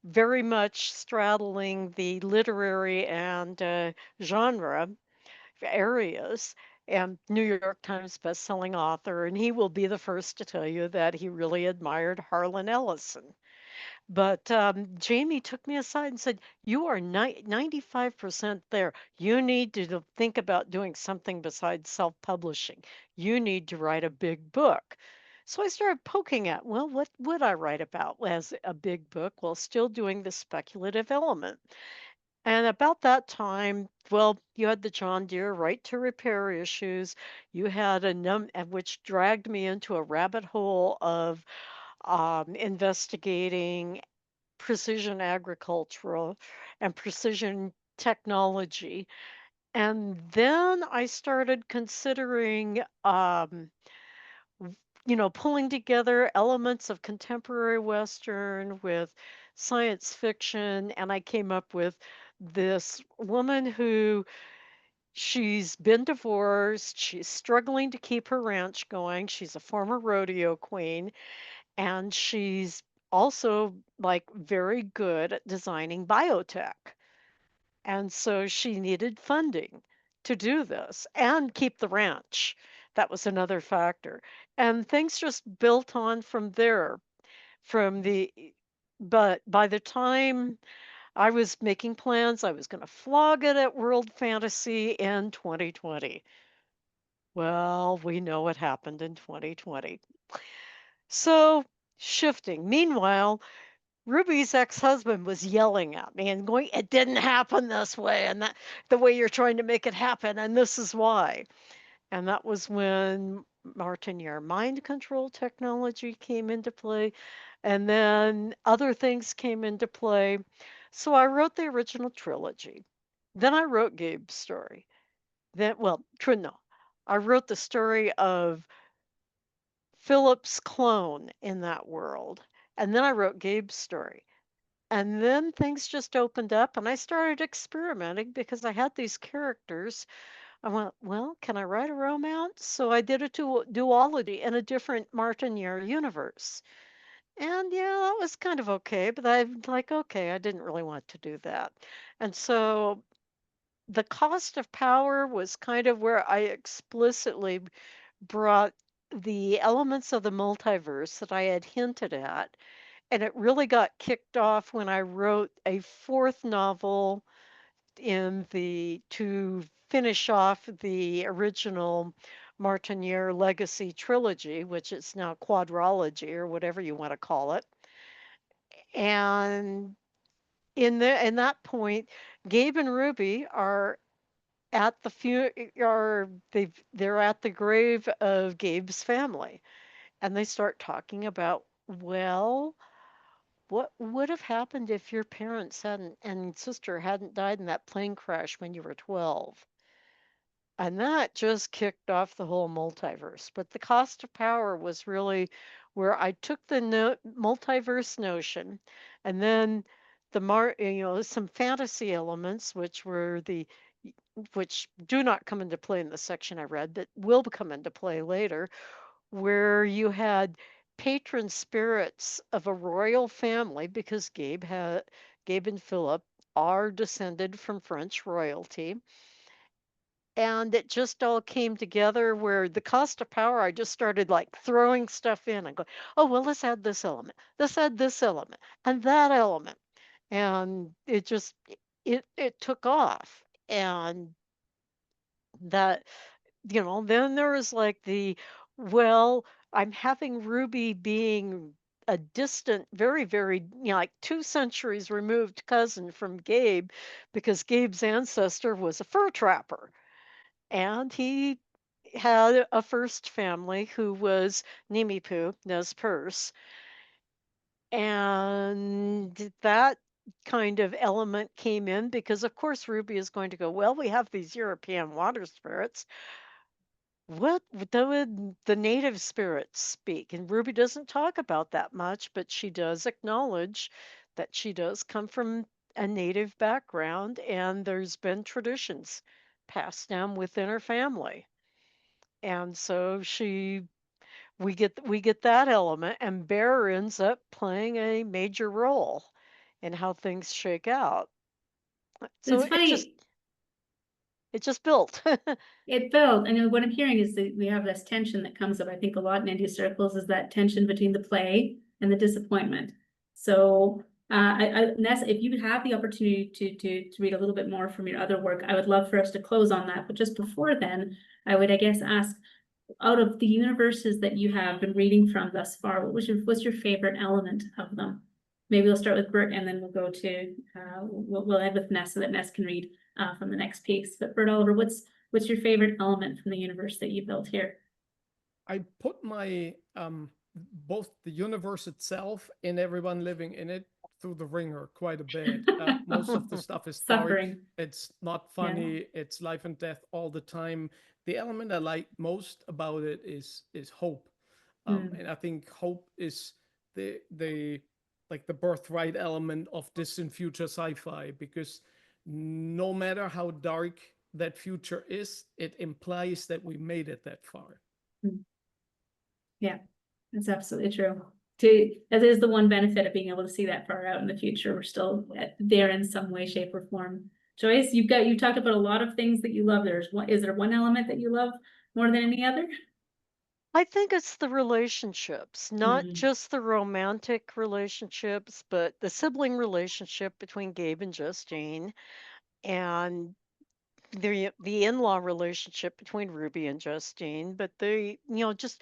very much straddling the literary and genre areas, and New York Times bestselling author. And he will be the first to tell you that he really admired Harlan Ellison. But Jamie took me aside and said, "You are 95% there. You need to think about doing something besides self publishing. You need to write a big book." So I started poking at, well, what would I write about as a big book while still doing the speculative element? And about that time, well, you had the John Deere right to repair issues. You had which dragged me into a rabbit hole of investigating precision agricultural and precision technology. And then I started considering, pulling together elements of contemporary Western with science fiction. And I came up with this woman who she's been divorced. She's struggling to keep her ranch going. She's a former rodeo queen, and she's also like very good at designing biotech. And so she needed funding to do this and keep the ranch. That was another factor. And things just built on from there. From the but by the time I was making plans, I was going to flog it at World Fantasy in 2020. Well, we know what happened in 2020. So, shifting. Meanwhile, Ruby's ex-husband was yelling at me and going, "It didn't happen this way, and that the way you're trying to make it happen, and this is why." And that was when Martiniere mind control technology came into play, and then other things came into play. So I wrote the original trilogy. Then I wrote Gabe's story. No, I wrote the story of Philip's clone in that world. And then I wrote Gabe's story. And then things just opened up and I started experimenting because I had these characters. I went, well, can I write a romance? So I did a duology in a different Martiniere universe. And yeah, that was kind of okay, but I'm like, okay, I didn't really want to do that. And so the cost of power was kind of where I explicitly brought the elements of the multiverse that I had hinted at. And it really got kicked off when I wrote a fourth novel to finish off the original Martiniere Legacy trilogy, which is now quadrology or whatever you want to call it. And in that point, Gabe and Ruby are at the they're at the grave of Gabe's family, and they start talking about, well, what would have happened if your parents hadn't and sister hadn't died in that plane crash when you were 12? And that just kicked off the whole multiverse. But the cost of power was really where I took the multiverse notion and then some fantasy elements, which do not come into play in the section I read, but will come into play later, where you had patron spirits of a royal family because Gabe and Philip are descended from French royalty. And it just all came together where the cost of power, I just started like throwing stuff in and go, oh, well, let's add this element. Let's add this element and that element. And it took off. And that then there was like well, I'm having Ruby being a distant, very, very, like 2 centuries removed cousin from Gabe because Gabe's ancestor was a fur trapper. And he had a first family who was Nimipu, Nez Perce. And that kind of element came in, because of course Ruby is going to go, well, we have these European water spirits. What would the native spirits speak? And Ruby doesn't talk about that much, but she does acknowledge that she does come from a native background, and there's been traditions passed down within her family. And so we get that element, and Bear ends up playing a major role in how things shake out. So It's funny. it just built. It felt, and what I'm hearing is that we have this tension that comes up, I think, a lot in indie circles, is that tension between the play and the disappointment. So, Ness, if you have the opportunity to read a little bit more from your other work, I would love for us to close on that. But just before then, I would, I guess, ask, out of the universes that you have been reading from thus far, what's your favorite element of them? Maybe we'll start with Bert, and then we'll go to, we'll end with Ness so that Ness can read from the next piece. But Bert Oliver, what's your favorite element from the universe that you built here? I put my both the universe itself and everyone living in it through the ringer quite a bit. Most of the stuff is dark. Suffering. It's not funny. It's life and death all the time. The element I like most about it is hope, and I think hope is the like the birthright element of distant future sci-fi, because no matter how dark that future is, it implies that we made it that far. Yeah, that's absolutely true. That is the one benefit of being able to see that far out in the future. We're still there in some way, shape, or form. Joyce, you talked about a lot of things that you love. Is there one element that you love more than any other? I think it's the relationships, not Mhm. just the romantic relationships, but the sibling relationship between Gabe and Justine, and the in-law relationship between Ruby and Justine, but just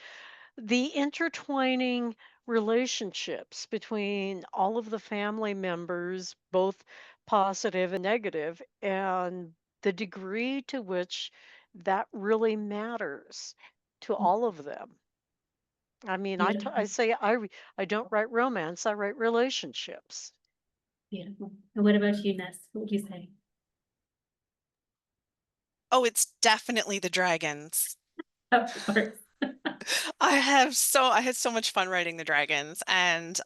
the intertwining relationships between all of the family members, both positive and negative, and the degree to which that really matters to all of them. I mean, I Beautiful, say I don't write romance, I write relationships. beautiful. And what about you, Ness? What would you say? Oh, it's definitely the dragons. Of course. I had so much fun writing the dragons and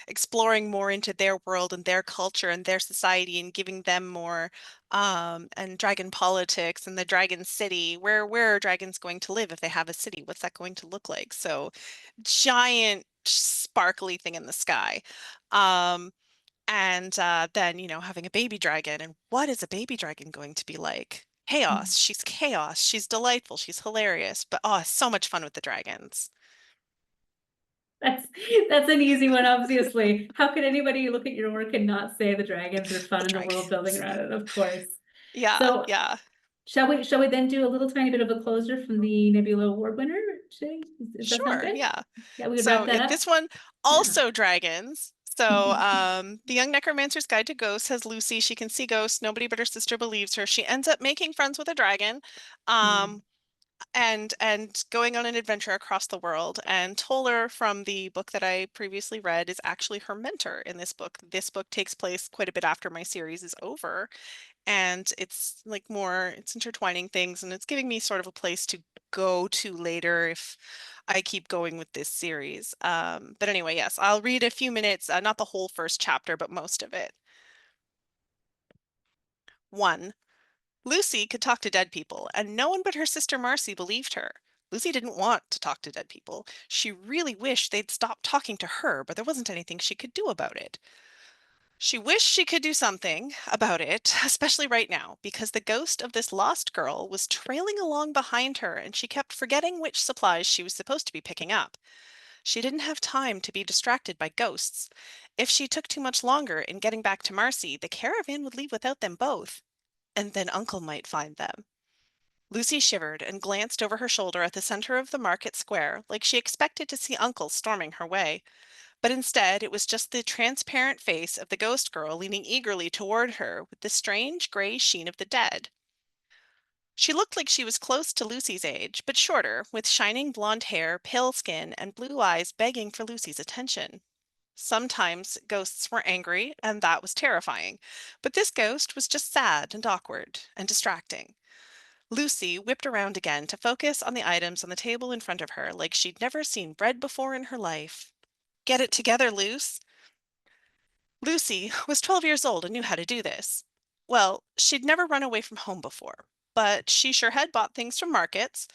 exploring more into their world and their culture and their society and giving them more and dragon politics and the dragon city. Where are dragons going to live if they have a city? What's that going to look like? So giant sparkly thing in the sky. Um, and then, having a baby dragon, and what is a baby dragon going to be like? Chaos. She's chaos. She's delightful. She's hilarious. But oh, so much fun with the dragons. That's an easy one, obviously. How could anybody look at your work and not say the dragons are fun The and the world building dragons. around it? Of course. Yeah, So yeah. shall we then do a little tiny bit of a closer from the Nebula Award winner today? Does that sound Sure, good? yeah. Yeah, we would So wrap that up. this one Yeah. also dragons. So the Young Necromancer's Guide to Ghosts has Lucy. She can see ghosts. Nobody but her sister believes her. She ends up making friends with a dragon. Um, and going on an adventure across the world. And Toller from the book that I previously read is actually her mentor in this book. This book takes place quite a bit after my series is over, and it's like it's intertwining things, and it's giving me sort of a place to go to later if I keep going with this series. But anyway, yes, I'll read a few minutes, not the whole first chapter, but most of it. 1. Lucy could talk to dead people, and no one but her sister Marcy believed her. Lucy didn't want to talk to dead people. She really wished they'd stop talking to her, but there wasn't anything she could do about it. She wished she could do something about it, especially right now, because the ghost of this lost girl was trailing along behind her, and she kept forgetting which supplies she was supposed to be picking up. She didn't have time to be distracted by ghosts. If she took too much longer in getting back to Marcy, the caravan would leave without them both, and then Uncle might find them. Lucy shivered and glanced over her shoulder at the center of the market square, like she expected to see Uncle storming her way. But instead, it was just the transparent face of the ghost girl leaning eagerly toward her with the strange gray sheen of the dead. She looked like she was close to Lucy's age, but shorter, with shining blonde hair, pale skin, and blue eyes begging for Lucy's attention. Sometimes ghosts were angry, and that was terrifying. But this ghost was just sad and awkward and distracting. Lucy whipped around again to focus on the items on the table in front of her like she'd never seen bread before in her life. Get it together, Luce. Lucy was 12 years old and knew how to do this. Well, she'd never run away from home before, but she sure had bought things from markets.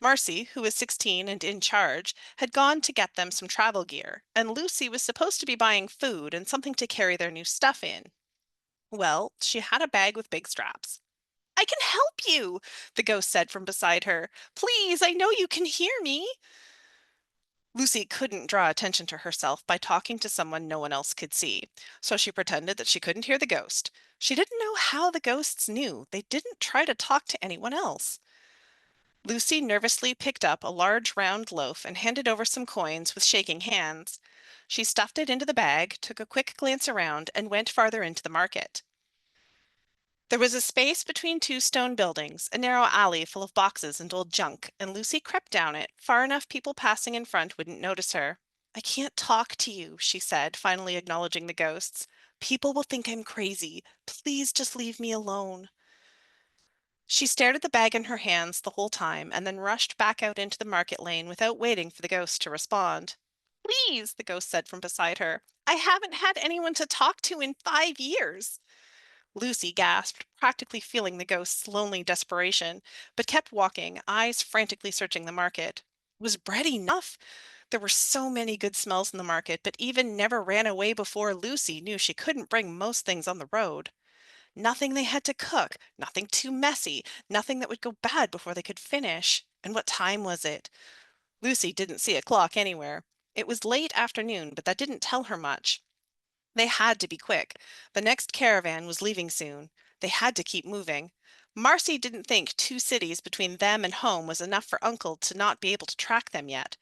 Marcy, who was 16 and in charge, had gone to get them some travel gear, and Lucy was supposed to be buying food and something to carry their new stuff in. Well, she had a bag with big straps. I can help you, the ghost said from beside her. Please, I know you can hear me. Lucy couldn't draw attention to herself by talking to someone no one else could see, so she pretended that she couldn't hear the ghost. She didn't know how the ghosts knew. They didn't try to talk to anyone else. Lucy nervously picked up a large round loaf and handed over some coins with shaking hands. She stuffed it into the bag, took a quick glance around, and went farther into the market. There was a space between two stone buildings, a narrow alley full of boxes and old junk, and Lucy crept down it, far enough people passing in front wouldn't notice her. I can't talk to you, she said, finally acknowledging the ghosts. People will think I'm crazy. Please just leave me alone. She stared at the bag in her hands the whole time and then rushed back out into the market lane without waiting for the ghost to respond. Please, the ghost said from beside her. I haven't had anyone to talk to in 5 years. Lucy gasped, practically feeling the ghost's lonely desperation, but kept walking, eyes frantically searching the market. Was bread enough? There were so many good smells in the market, but even Never Ran Away Before Lucy knew she couldn't bring most things on the road. Nothing they had to cook, nothing too messy, nothing that would go bad before they could finish. And what time was it? Lucy didn't see a clock anywhere. It was late afternoon, but that didn't tell her much. They had to be quick. The next caravan was leaving soon. They had to keep moving. Marcy didn't think 2 cities between them and home was enough for Uncle to not be able to track them yet.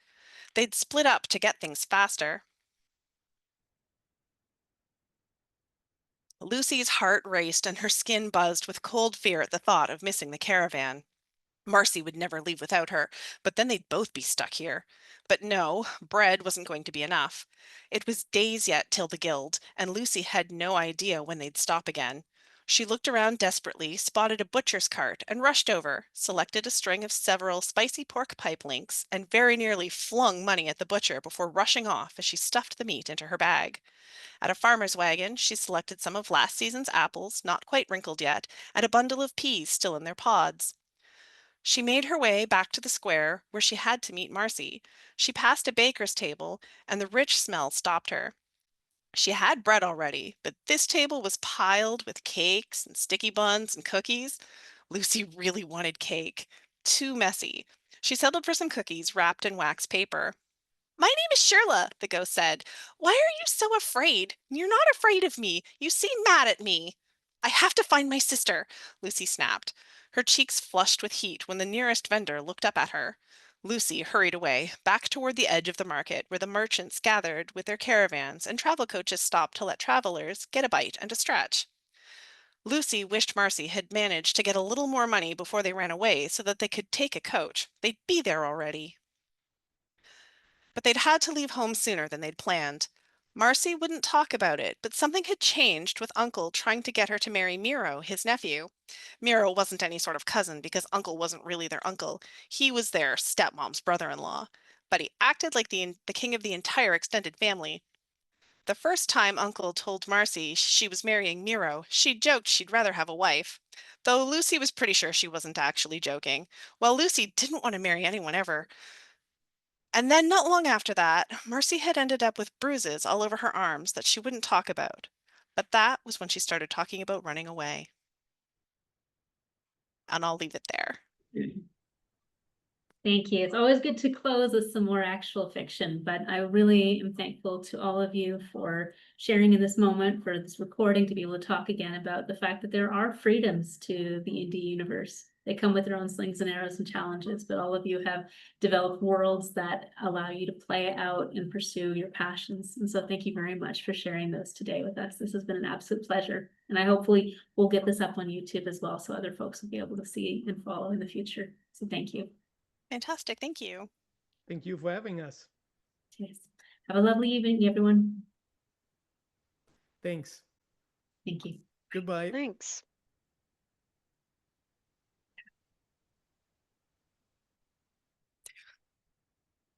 They'd split up to get things faster. Lucy's heart raced and her skin buzzed with cold fear at the thought of missing the caravan. Marcy would never leave without her, but then they'd both be stuck here. But no, bread wasn't going to be enough. It was days yet till the guild, and Lucy had no idea when they'd stop again. She looked around desperately, spotted a butcher's cart, and rushed over, selected a string of several spicy pork pipe links, and very nearly flung money at the butcher before rushing off as she stuffed the meat into her bag. At a farmer's wagon, she selected some of last season's apples, not quite wrinkled yet, and a bundle of peas still in their pods. She made her way back to the square where she had to meet Marcy. She passed a baker's table, and the rich smell stopped her. She had bread already, but this table was piled with cakes and sticky buns and cookies. Lucy really wanted cake. Too messy. She settled for some cookies wrapped in wax paper. My name is Shirla, the ghost said. Why are you so afraid? You're not afraid of me. You seem mad at me. I have to find my sister, Lucy snapped. Her cheeks flushed with heat when the nearest vendor looked up at her. Lucy hurried away, back toward the edge of the market where the merchants gathered with their caravans and travel coaches stopped to let travelers get a bite and a stretch. Lucy wished Marcy had managed to get a little more money before they ran away so that they could take a coach. They'd be there already. But they'd had to leave home sooner than they'd planned. Marcy wouldn't talk about it, but something had changed with Uncle trying to get her to marry Miro, his nephew. Miro wasn't any sort of cousin because Uncle wasn't really their uncle. He was their stepmom's brother-in-law. But he acted like the king of the entire extended family. The first time Uncle told Marcy she was marrying Miro, she joked she'd rather have a wife. Though Lucy was pretty sure she wasn't actually joking. Well, Lucy didn't want to marry anyone ever. And then not long after that, Marcy had ended up with bruises all over her arms that she wouldn't talk about. But that was when she started talking about running away. And I'll leave it there. Thank you. It's always good to close with some more actual fiction, but I really am thankful to all of you for sharing in this moment, for this recording, to be able to talk again about the fact that there are freedoms to the indie universe. They come with their own slings and arrows and challenges, but all of you have developed worlds that allow you to play out and pursue your passions. And so thank you very much for sharing those today with us. This has been an absolute pleasure. And I hopefully will get this up on YouTube as well, so other folks will be able to see and follow in the future. So thank you. Fantastic. Thank you. Thank you for having us. Yes. Have a lovely evening, everyone. Thanks. Thank you. Goodbye. Thanks.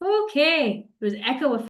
Okay, there's echo